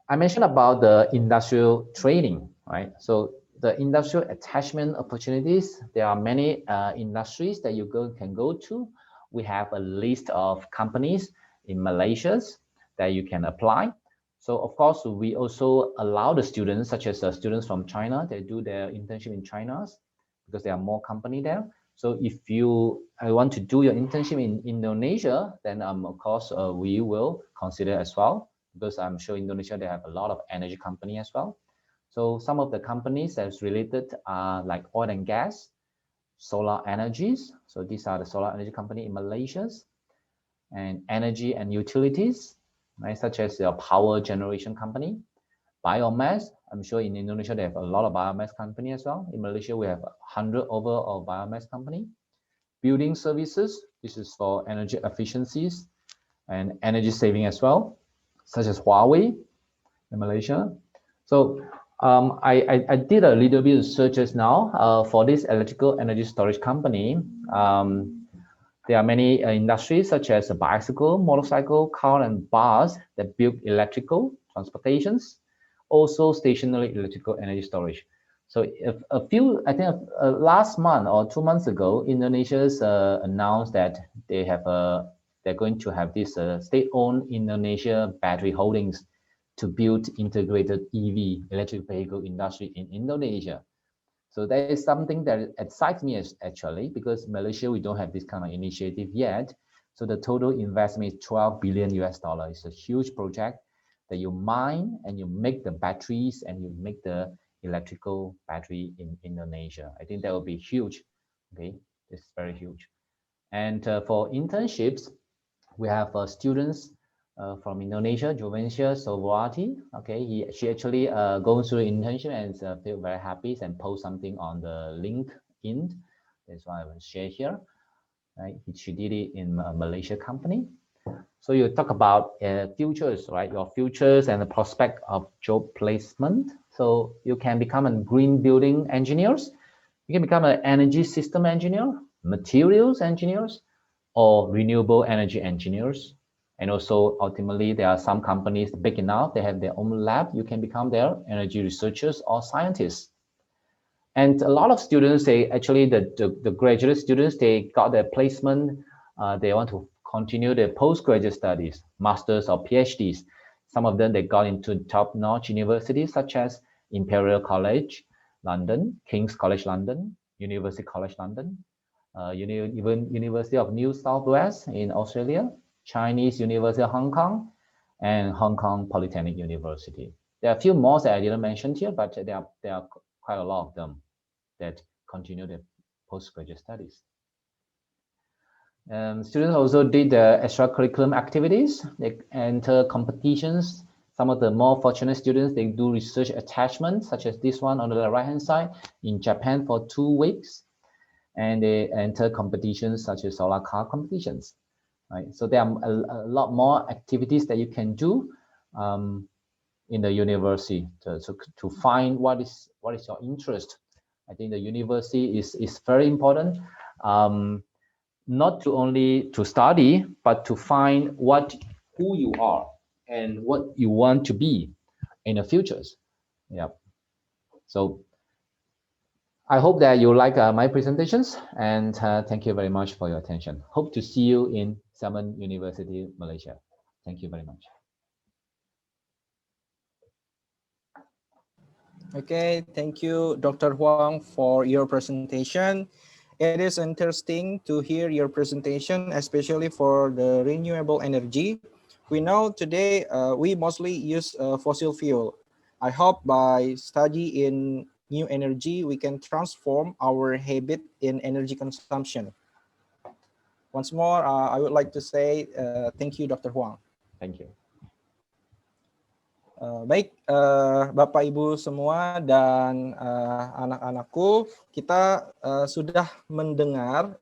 I mentioned about the industrial training, right? So the industrial attachment opportunities, there are many industries that you can go to. We have a list of companies in Malaysia that you can apply. So of course, we also allow the students, such as students from China, they do their internship in China because there are more companies there. So if you want to do your internship in Indonesia, then of course, we will consider as well, because I'm sure Indonesia, they have a lot of energy company as well. So some of the companies that's related are like oil and gas, solar energies. So these are the solar energy company in Malaysia, and energy and utilities, right, such as your power generation company, biomass. I'm sure in Indonesia they have a lot of biomass company as well. In Malaysia we have 100 over of biomass company. Building services, this is for energy efficiencies and energy saving as well, such as Huawei in Malaysia. So I did a little bit of searches now for this electrical energy storage company. There are many industries such as a bicycle, motorcycle, car, and bus that build electrical transportations, also stationary electrical energy storage. So I think last month or 2 months ago, Indonesia's announced that they're going to have this state-owned Indonesia Battery Holdings to build integrated EV, electric vehicle industry in Indonesia. So that is something that excites me actually, because Malaysia, we don't have this kind of initiative yet. So the total investment is $12 billion US. It's a huge project that you mine and you make the batteries and you make the electrical battery in Indonesia. I think that will be huge. Okay, it's very huge. And for internships, we have students from Indonesia, Jovencia Sowati. Okay, she actually goes through internship and feel very happy and post something on the LinkedIn. That's why I will share here. Right, she did it in a Malaysia company. So you talk about futures, right? Your futures and the prospect of job placement. So you can become a green building engineers. You can become an energy system engineer, materials engineers, or renewable energy engineers. And also, ultimately, there are some companies big enough, they have their own lab. You can become their energy researchers or scientists. And a lot of students, they actually, the graduate students, they got their placement. They want to continue their postgraduate studies, masters or PhDs. Some of them, they got into top-notch universities such as Imperial College London, King's College London, University College London, even University of New South Wales in Australia, Chinese University of Hong Kong, and Hong Kong Polytechnic University. There are a few more that I didn't mention here, but there are quite a lot of them that continue their postgraduate studies. Students also did the extracurricular activities. They enter competitions. Some of the more fortunate students, they do research attachments, such as this one on the right-hand side, in Japan for 2 weeks. And they enter competitions such as solar car competitions. Right? So there are a lot more activities that you can do in the university to find what is your interest. I think the university is very important, not to only to study, but to find who you are and what you want to be in the futures. Yeah. So I hope that you like my presentations, and thank you very much for your attention. Hope to see you in Xiamen University, Malaysia. Thank you very much. Okay, thank you, Dr. Huang, for your presentation. It is interesting to hear your presentation, especially for the renewable energy. We know today we mostly use fossil fuel. I hope by study in new energy, we can transform our habit in energy consumption. Once more, I would like to say thank you, Dr. Huang. Thank you. Baik, Bapak Ibu semua dan anak-anakku, kita sudah mendengar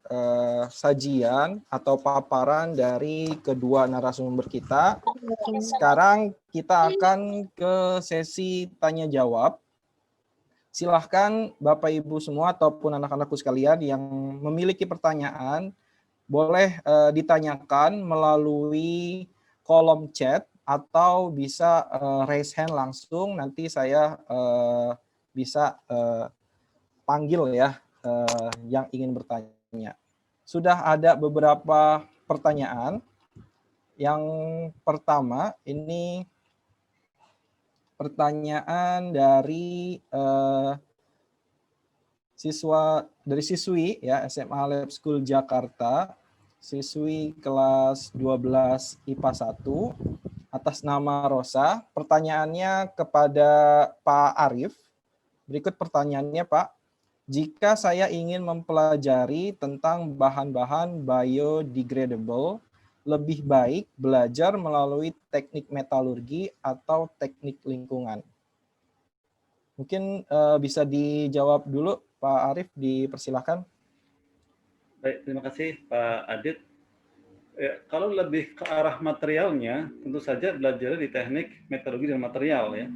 sajian atau paparan dari kedua narasumber kita. Sekarang kita akan ke sesi tanya jawab. Silahkan Bapak Ibu semua ataupun anak-anakku sekalian yang memiliki pertanyaan, boleh ditanyakan melalui kolom chat, atau bisa raise hand langsung, nanti saya bisa panggil ya yang ingin bertanya. Sudah ada beberapa pertanyaan. Yang pertama ini pertanyaan dari siswi ya SMA Lab School Jakarta, siswi kelas 12 IPA 1. Atas nama Rosa, pertanyaannya kepada Pak Arief. Berikut pertanyaannya, Pak. Jika saya ingin mempelajari tentang bahan-bahan biodegradable, lebih baik belajar melalui teknik metalurgi atau teknik lingkungan? Mungkin bisa dijawab dulu, Pak Arief, dipersilahkan. Baik, terima kasih Pak Adit. Ya, kalau lebih ke arah materialnya, tentu saja belajar di teknik metalurgi dan material ya.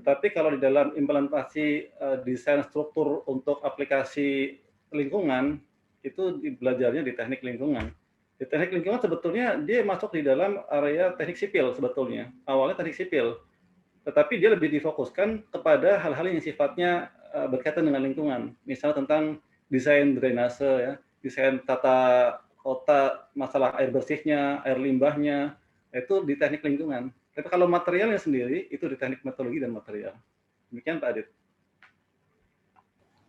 Tetapi kalau di dalam implementasi desain struktur untuk aplikasi lingkungan, itu belajarnya di teknik lingkungan. Di teknik lingkungan sebetulnya dia masuk di dalam area teknik sipil sebetulnya. Awalnya teknik sipil, tetapi dia lebih difokuskan kepada hal-hal yang sifatnya berkaitan dengan lingkungan. Misalnya tentang desain drainase, ya, desain tata kota, masalah air bersihnya, air limbahnya, itu di teknik lingkungan. Tapi kalau materialnya sendiri, itu di teknik metodologi dan material. Demikian Pak Adit.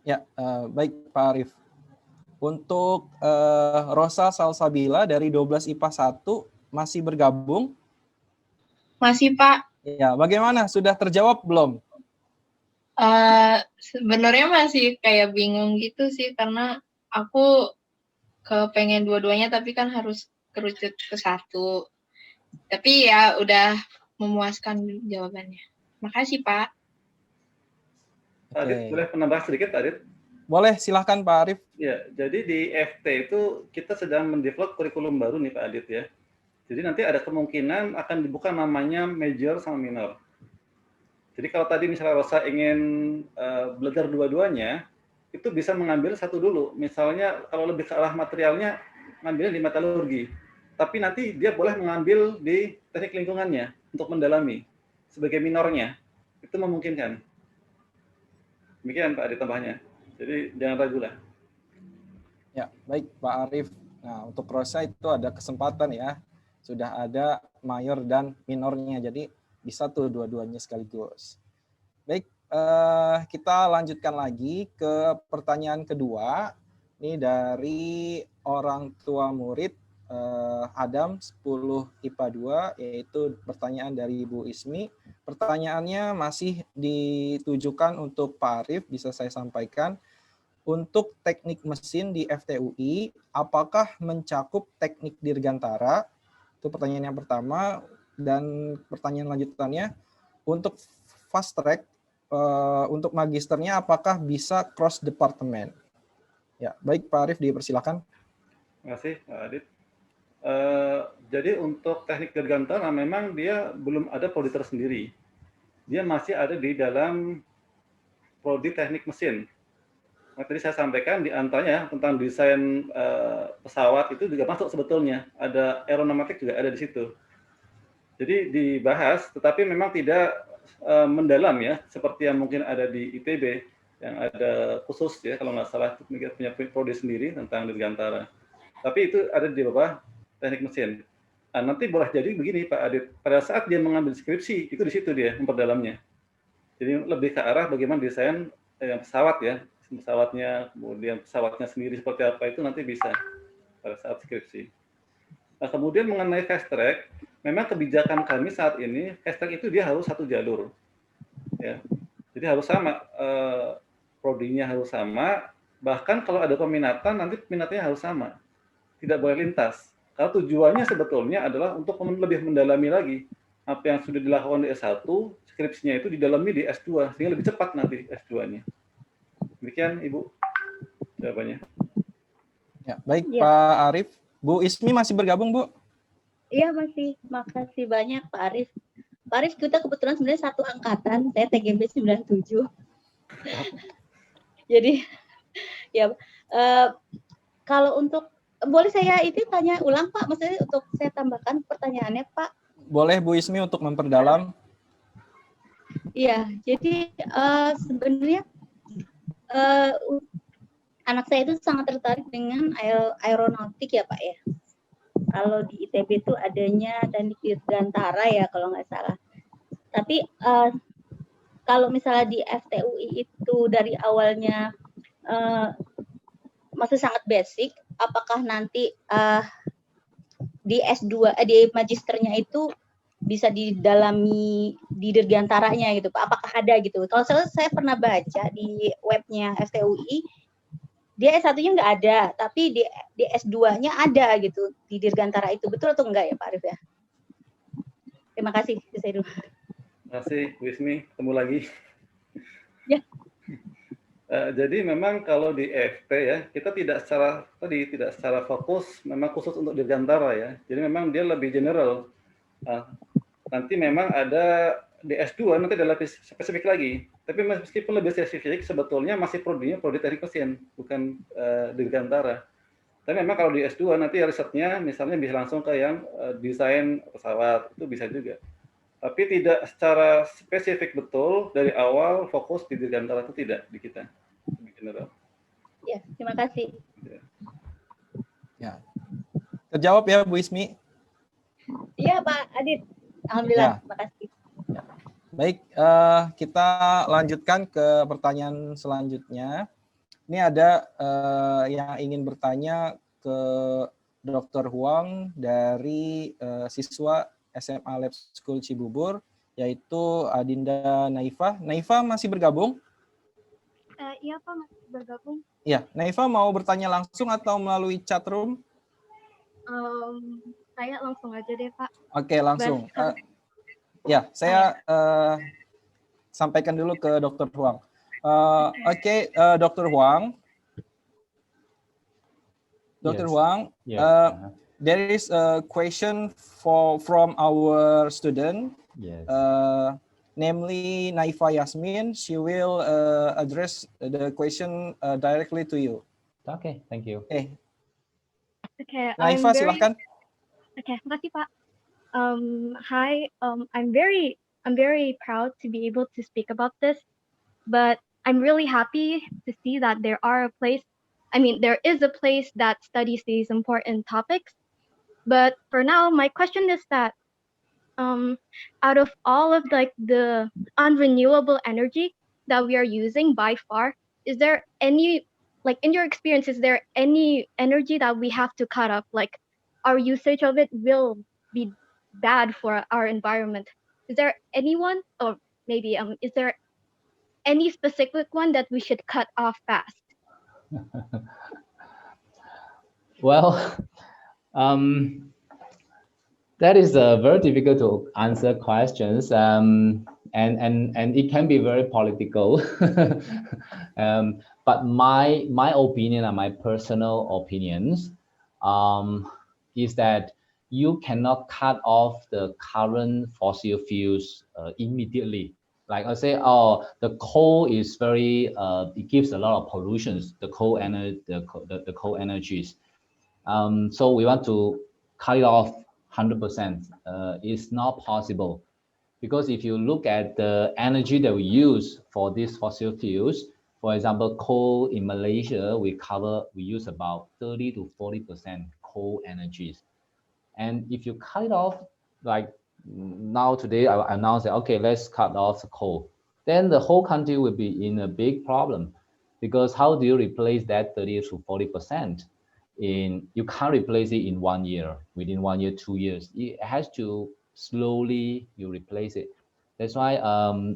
Ya, baik Pak Arief. Untuk Rosa Salsabila dari 12 IPA 1 masih bergabung? Masih Pak. Ya, bagaimana? Sudah terjawab belum? Sebenarnya masih kayak bingung gitu sih, karena aku kepengen dua-duanya, tapi kan harus kerucut ke satu. Tapi ya udah memuaskan jawabannya. Makasih Pak. Pak Adit, boleh penambah sedikit Pak Adit? Boleh, silahkan Pak Arief. Ya, jadi di FT itu kita sedang mendevelop kurikulum baru nih Pak Adit ya. Jadi nanti ada kemungkinan akan dibuka namanya major sama minor. Jadi kalau tadi misalnya Rosa ingin belajar dua-duanya, itu bisa mengambil satu dulu. Misalnya kalau lebih ke arah materialnya, ngambilnya di metalurgi. tapi nanti dia boleh mengambil di teknik lingkungannya untuk mendalami sebagai minornya. Itu memungkinkan. Demikian Pak Adit tambahnya. Jadi jangan ragu lah. Ya, baik Pak Arif. Nah, untuk prosa itu ada kesempatan ya. Sudah ada mayor dan minornya. Jadi bisa tuh dua-duanya sekaligus. Baik, kita lanjutkan lagi ke pertanyaan kedua. Ini dari orang tua murid Adam 10 IPA 2, yaitu pertanyaan dari Ibu Ismi. Pertanyaannya masih ditujukan untuk Pak Arif, bisa saya sampaikan. Untuk teknik mesin di FTUI, apakah mencakup teknik dirgantara? Itu pertanyaan yang pertama. Dan pertanyaan lanjutannya, untuk fast track, untuk magisternya apakah bisa cross department? Ya, baik Pak Arif, dipersilakan. Terima kasih Pak Adit. Jadi untuk teknik dirgantara memang dia belum ada prodi tersendiri. Dia masih ada di dalam prodi teknik mesin. Nah, tadi saya sampaikan di antaranya tentang desain pesawat itu juga masuk sebetulnya. Ada aeronautik juga ada di situ. Jadi dibahas, tetapi memang tidak mendalam ya, seperti yang mungkin ada di ITB, yang ada khusus ya, kalau nggak salah punya prodi sendiri tentang dirgantara. Tapi itu ada di bawah teknik mesin. Nah, nanti boleh jadi begini Pak Adit, pada saat dia mengambil skripsi, itu di situ dia memperdalamnya. Jadi lebih ke arah bagaimana desain pesawat ya, pesawatnya, kemudian pesawatnya sendiri seperti apa itu nanti bisa pada saat skripsi. Nah, kemudian mengenai fast track, memang kebijakan kami saat ini fast track itu dia harus satu jalur, ya. Jadi harus sama, prodinya harus sama. Bahkan kalau ada peminatan nanti peminatnya harus sama, tidak boleh lintas. Kalau tujuannya sebetulnya adalah untuk lebih mendalami lagi apa yang sudah dilakukan di S1, skripsinya itu didalami di S2 sehingga lebih cepat nanti S2-nya. Demikian Ibu jawabannya. Ya, baik Ya. Pak Arif. Bu Ismi masih bergabung, Bu? Iya masih. Makasih banyak Pak Arif. Pak Arif, kita kebetulan sebenarnya satu angkatan. Saya TGB 97. Jadi ya kalau untuk boleh saya itu tanya ulang Pak, maksudnya untuk saya tambahkan pertanyaannya Pak. Boleh Bu Ismi untuk memperdalam. Iya, jadi sebenarnya anak saya itu sangat tertarik dengan aeronautik ya Pak ya. Kalau di ITB itu adanya teknik dirgantara ya kalau nggak salah. Tapi kalau misalnya di FTUI itu dari awalnya masih sangat basic, apakah nanti di S2 di magisternya itu bisa didalami di dirgantaranya gitu Pak? Apakah ada gitu? Kalau saya pernah baca di webnya FTUI, dia S1-nya nggak ada, tapi di S2-nya ada gitu di dirgantara itu. Betul atau enggak ya Pak Arif ya? Terima kasih. Saya dulu. Terima kasih Bu Ismi, ketemu lagi. Ya. Jadi memang kalau di FT ya, kita tidak secara fokus, memang khusus untuk dirgantara ya. Jadi memang dia lebih general. Nanti memang ada di S2 nanti ada lebih spesifik lagi. Tapi meskipun lebih spesifik, sebetulnya masih prodi teknik mesin, bukan dirgantara. Tapi memang kalau di S2 nanti risetnya misalnya bisa langsung ke yang desain pesawat, itu bisa juga. Tapi tidak secara spesifik betul dari awal fokus di dirgantara itu tidak di kita. Lebih general. Ya, terima kasih. Ya. Terjawab ya Bu Ismi? Iya Pak Adit. Alhamdulillah, terima kasih. Ya. Baik, kita lanjutkan ke pertanyaan selanjutnya. Ini ada yang ingin bertanya ke Dr. Huang dari siswa SMA Lab School Cibubur, yaitu Adinda Naifah. Naifah masih bergabung? Iya Pak, masih bergabung. Ya, Naifah mau bertanya langsung atau melalui chat room? Saya langsung aja deh Pak. Oke, langsung. Ya, saya sampaikan dulu ke Dr. Huang. Oke, Dr. Huang. Dr. Huang, there is a question from our student, namely Naifa Yasmin. She will address the question directly to you. Okay, thank you. Okay. Okay, Naifa, silahkan. Oke, makasih Pak. Hi, I'm very proud to be able to speak about this, but I'm really happy to see that there is a place that studies these important topics. But for now, my question is that out of all of like the unrenewable energy that we are using by far, is there any, like in your experience, is there any energy that we have to cut off? Like our usage of it will be bad for our environment. Is there anyone, or maybe is there any specific one that we should cut off fast? Well, that is a very difficult to answer questions, and it can be very political. But my opinion and my personal opinions is that you cannot cut off the current fossil fuels immediately. Like I say, oh, the coal is very it gives a lot of pollutions. The coal coal energies. So we want to cut it off 100%. It's not possible, because if you look at the energy that we use for these fossil fuels, for example, coal in Malaysia, we use about 30 to 40% coal energies. And if you cut it off, like now today I announced that, okay, let's cut off the coal, then the whole country will be in a big problem, because how do you replace that 30 to 40%? You can't replace it in 1 year, within 1 year, 2 years. It has to slowly you replace it. That's why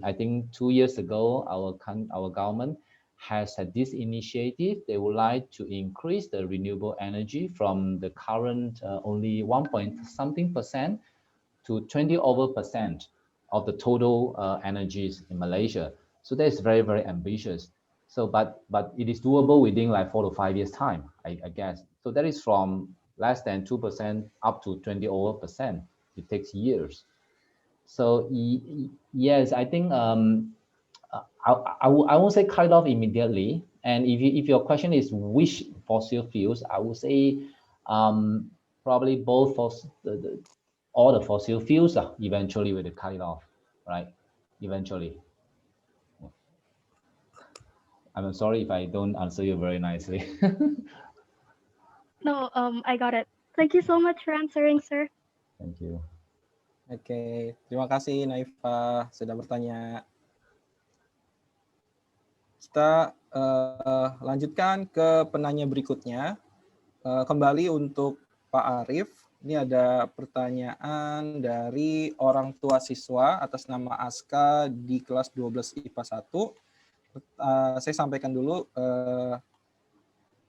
I think 2 years ago our government has had this initiative. They would like to increase the renewable energy from the current only 1.something% to 20% of the total energies in Malaysia. So that's very, very ambitious. So, but it is doable within like 4 to 5 years time, I guess. So that is from less than 2% up to 20%. It takes years. So yes, I think I won't say cut it off immediately. And if your question is which fossil fuels, I would say probably both all the fossil fuels eventually will cut it off, right? Eventually. I'm sorry if I don't answer you very nicely. No, I got it. Thank you so much for answering, sir. Thank you. Oke, terima kasih Naifa sudah bertanya. Kita lanjutkan ke penanya berikutnya. Kembali untuk Pak Arief, ini ada pertanyaan dari orang tua siswa atas nama Aska di kelas 12 IPA 1. Saya sampaikan dulu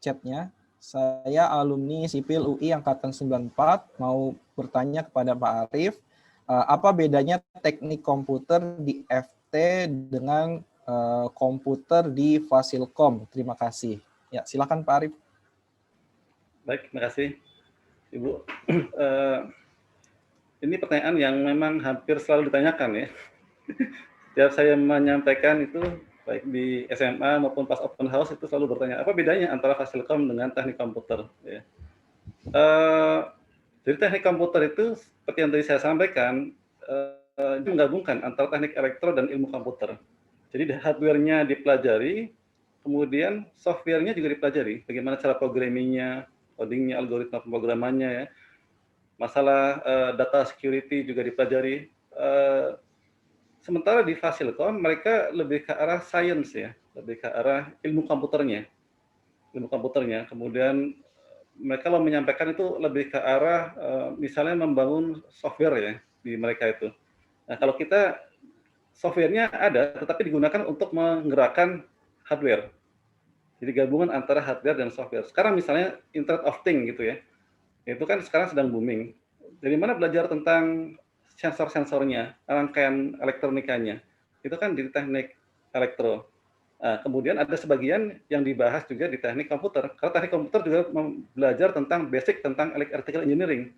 chatnya. Saya alumni sipil UI Angkatan 94, mau bertanya kepada Pak Arief, apa bedanya teknik komputer di FT dengan komputer di Fasilkom? Terima kasih. Ya, silakan Pak Arief. Baik, terima kasih Ibu. Ini pertanyaan yang memang hampir selalu ditanyakan ya. Setiap saya menyampaikan itu, baik di SMA maupun pas open house, itu selalu bertanya, apa bedanya antara Fasilkom dengan teknik komputer? Ya. Jadi teknik komputer itu, seperti yang tadi saya sampaikan, itu menggabungkan antara teknik elektro dan ilmu komputer. Jadi hardware-nya dipelajari, kemudian software-nya juga dipelajari, bagaimana cara programming-nya, coding-nya, algoritma pemrogramannya, ya. Masalah data security juga dipelajari. Sementara di Fasilkom mereka lebih ke arah science ya, lebih ke arah ilmu komputernya. Kemudian mereka kalau menyampaikan itu lebih ke arah misalnya membangun software ya di mereka itu. Nah, kalau kita software-nya ada, tetapi digunakan untuk menggerakkan hardware. Jadi gabungan antara hardware dan software. Sekarang misalnya Internet of Things gitu ya, itu kan sekarang sedang booming. Dari mana belajar tentang sensor-sensornya, rangkaian elektronikanya, itu kan di teknik elektro. Nah, kemudian ada sebagian yang dibahas juga di teknik komputer. Karena teknik komputer juga belajar tentang basic tentang electrical engineering,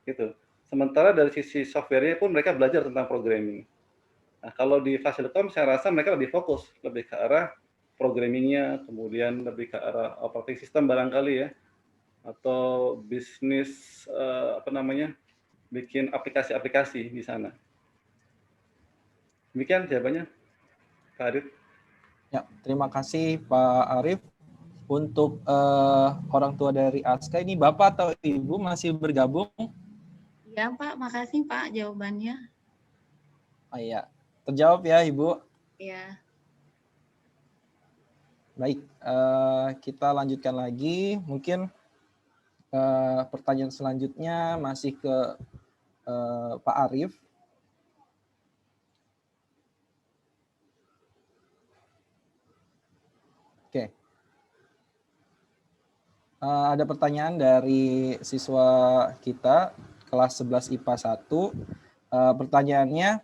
gitu. Sementara dari sisi software-nya pun mereka belajar tentang programming. Nah, kalau di Fasilkom saya rasa mereka lebih fokus, lebih ke arah programmingnya, kemudian lebih ke arah operating system barangkali ya. atau bisnis bikin aplikasi-aplikasi di sana. Demikian jawabannya, Pak Arif. Ya, terima kasih Pak Arif. Untuk orang tua dari Aska, ini Bapak atau Ibu masih bergabung? Ya Pak, makasih Pak jawabannya. Oh iya, terjawab ya Ibu. Ya. Baik, kita lanjutkan lagi. Mungkin pertanyaan selanjutnya masih ke Pak Arif. Oke. Ada pertanyaan dari siswa kita kelas 11 IPA 1. Pertanyaannya,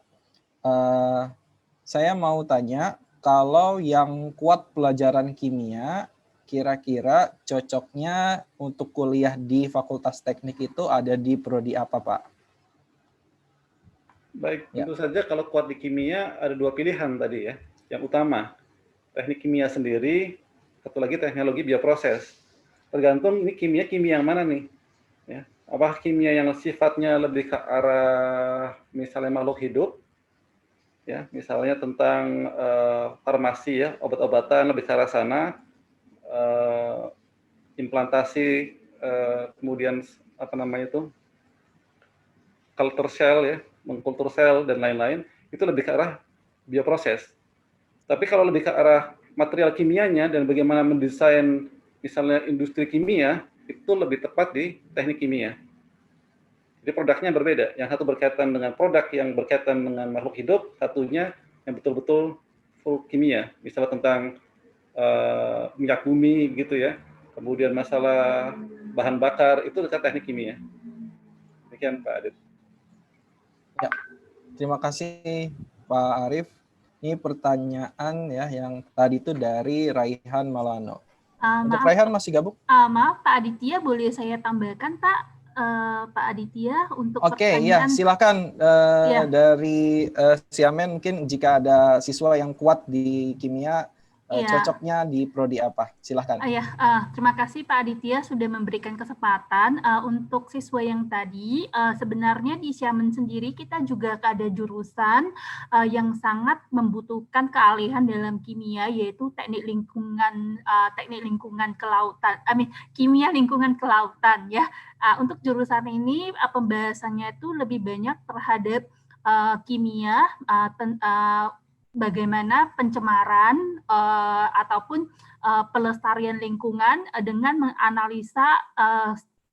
saya mau tanya, kalau yang kuat pelajaran kimia, kira-kira cocoknya untuk kuliah di Fakultas Teknik itu ada di prodi apa, Pak? Baik, tentu saja kalau kuat di kimia ada dua pilihan tadi ya. Yang utama, teknik kimia sendiri, satu lagi teknologi bioproses. Tergantung ini kimia yang mana nih. Ya. Apa kimia yang sifatnya lebih ke arah misalnya makhluk hidup, ya, misalnya tentang farmasi ya, obat-obatan lebih ke arah sana, implantasi, kemudian culture cell ya, mengkultur sel dan lain-lain, itu lebih ke arah bioproses. Tapi kalau lebih ke arah material kimianya dan bagaimana mendesain misalnya industri kimia, itu lebih tepat di teknik kimia. Jadi produknya berbeda. Yang satu berkaitan dengan produk yang berkaitan dengan makhluk hidup, satunya yang betul-betul full kimia. Misalnya tentang minyak bumi gitu ya. Kemudian masalah bahan bakar, itu dekat teknik kimia. Demikian Pak Adit. Ya, terima kasih Pak Arif. Ini pertanyaan ya yang tadi itu dari Raihan Malano. Untuk Raihan masih gabung? Maaf Pak Aditya, boleh saya tambahkan Pak Aditya untuk Ya pertanyaan? silakan dari Xiamen, mungkin jika ada siswa yang kuat di kimia, cocoknya di prodi apa? Silahkan. Terima kasih Pak Aditya sudah memberikan kesempatan. Untuk siswa yang tadi, sebenarnya di Xiamen sendiri kita juga ada jurusan yang sangat membutuhkan keahlian dalam kimia, yaitu teknik lingkungan kelautan, kimia lingkungan kelautan ya. Untuk jurusan ini pembahasannya itu lebih banyak terhadap kimia, bagaimana pencemaran ataupun pelestarian lingkungan dengan menganalisa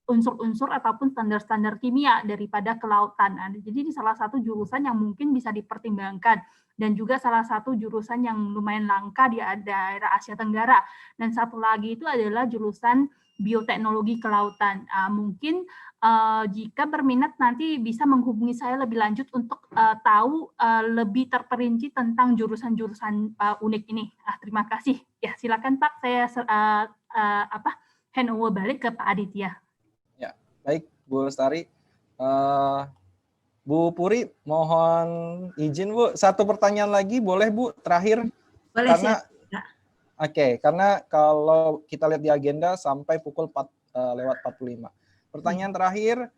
unsur-unsur ataupun standar-standar kimia daripada kelautan. Jadi ini salah satu jurusan yang mungkin bisa dipertimbangkan dan juga salah satu jurusan yang lumayan langka di daerah Asia Tenggara. Dan satu lagi itu adalah jurusan bioteknologi kelautan. Mungkin jika berminat nanti bisa menghubungi saya lebih lanjut untuk tahu lebih terperinci tentang jurusan-jurusan unik ini. Terima kasih. Ya, silakan Pak, saya hand over balik ke Pak Aditya. Ya, baik Bu Lestari. Bu Puri, mohon izin Bu, satu pertanyaan lagi boleh Bu, terakhir? Boleh sih. Karena kalau kita lihat di agenda sampai pukul 4:45. Pertanyaan terakhir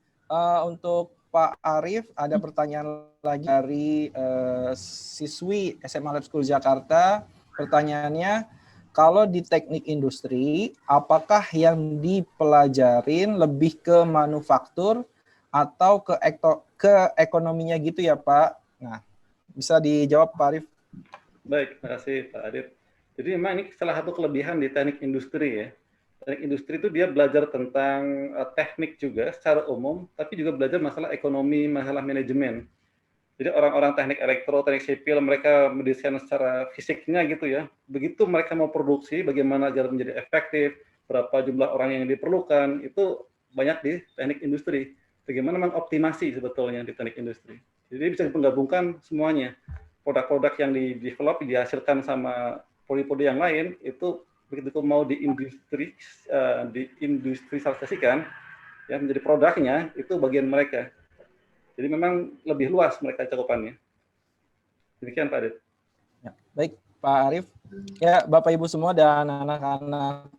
untuk Pak Arif, ada pertanyaan lagi dari siswi SMA Lab School Jakarta. Pertanyaannya, kalau di teknik industri, apakah yang dipelajarin lebih ke manufaktur atau ke ekonominya gitu ya Pak? Nah, bisa dijawab Pak Arif. Baik, terima kasih Pak Arif. Jadi memang ini salah satu kelebihan di teknik industri ya. Teknik industri itu dia belajar tentang teknik juga secara umum, tapi juga belajar masalah ekonomi, masalah manajemen. Jadi orang-orang teknik elektro, teknik sipil, mereka mendesain secara fisiknya gitu ya. Begitu mereka mau produksi, bagaimana agar menjadi efektif, berapa jumlah orang yang diperlukan, itu banyak di teknik industri. Bagaimana mengoptimasi sebetulnya di teknik industri. Jadi bisa dipenggabungkan semuanya. Produk-produk yang di-develop, dihasilkan sama poli-poli yang lain, itu begitu mau diindustrialisasikan, ya menjadi produknya, itu bagian mereka. Jadi memang lebih luas mereka cakupannya. Demikian Pak Adit. Ya, baik Pak Arif. Ya Bapak Ibu semua dan anak-anak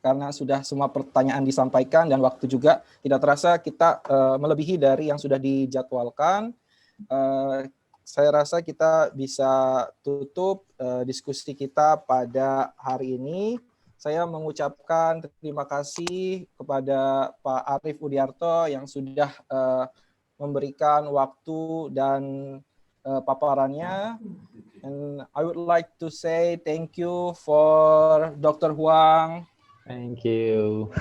karena sudah semua pertanyaan disampaikan dan waktu juga tidak terasa kita melebihi dari yang sudah dijadwalkan. Saya rasa kita bisa tutup diskusi kita pada hari ini. Saya mengucapkan terima kasih kepada Pak Arief Udiarto yang sudah memberikan waktu dan paparannya. And I would like to say thank you for Dr. Huang. Thank you.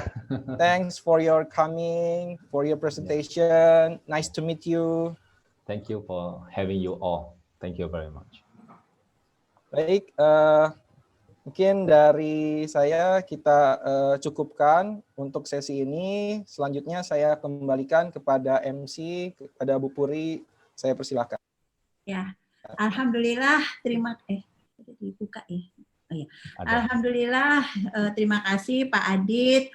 Thanks for your coming, for your presentation. Nice to meet you. Thank you for having you all. Thank you very much. Baik, mungkin dari saya kita cukupkan untuk sesi ini. Selanjutnya saya kembalikan kepada MC, kepada Bu Puri. Saya persilahkan. Ya, alhamdulillah dibuka ya. Oh, ya. Alhamdulillah, terima kasih Pak Adit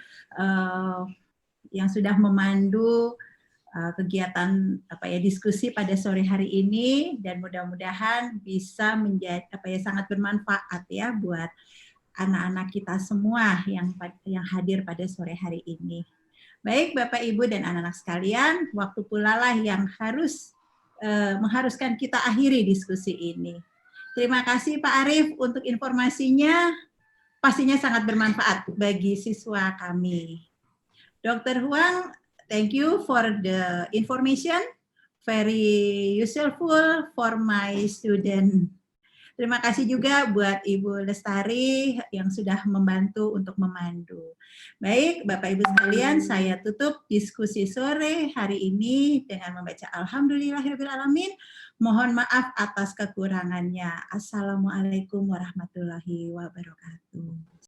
yang sudah memandu kegiatan diskusi pada sore hari ini, dan mudah-mudahan bisa menjadi sangat bermanfaat ya buat anak-anak kita semua yang hadir pada sore hari ini. Baik Bapak Ibu dan anak-anak sekalian, waktu pula lah yang mengharuskan kita akhiri diskusi ini. Terima kasih Pak Arief untuk informasinya, pastinya sangat bermanfaat bagi siswa kami. Dr. Huang, thank you for the information, very useful for my student. Terima kasih juga buat Ibu Lestari yang sudah membantu untuk memandu. Baik, Bapak Ibu sekalian, saya tutup diskusi sore hari ini dengan membaca Alhamdulillahirrahmanirrahim. Mohon maaf atas kekurangannya. Assalamualaikum warahmatullahi wabarakatuh.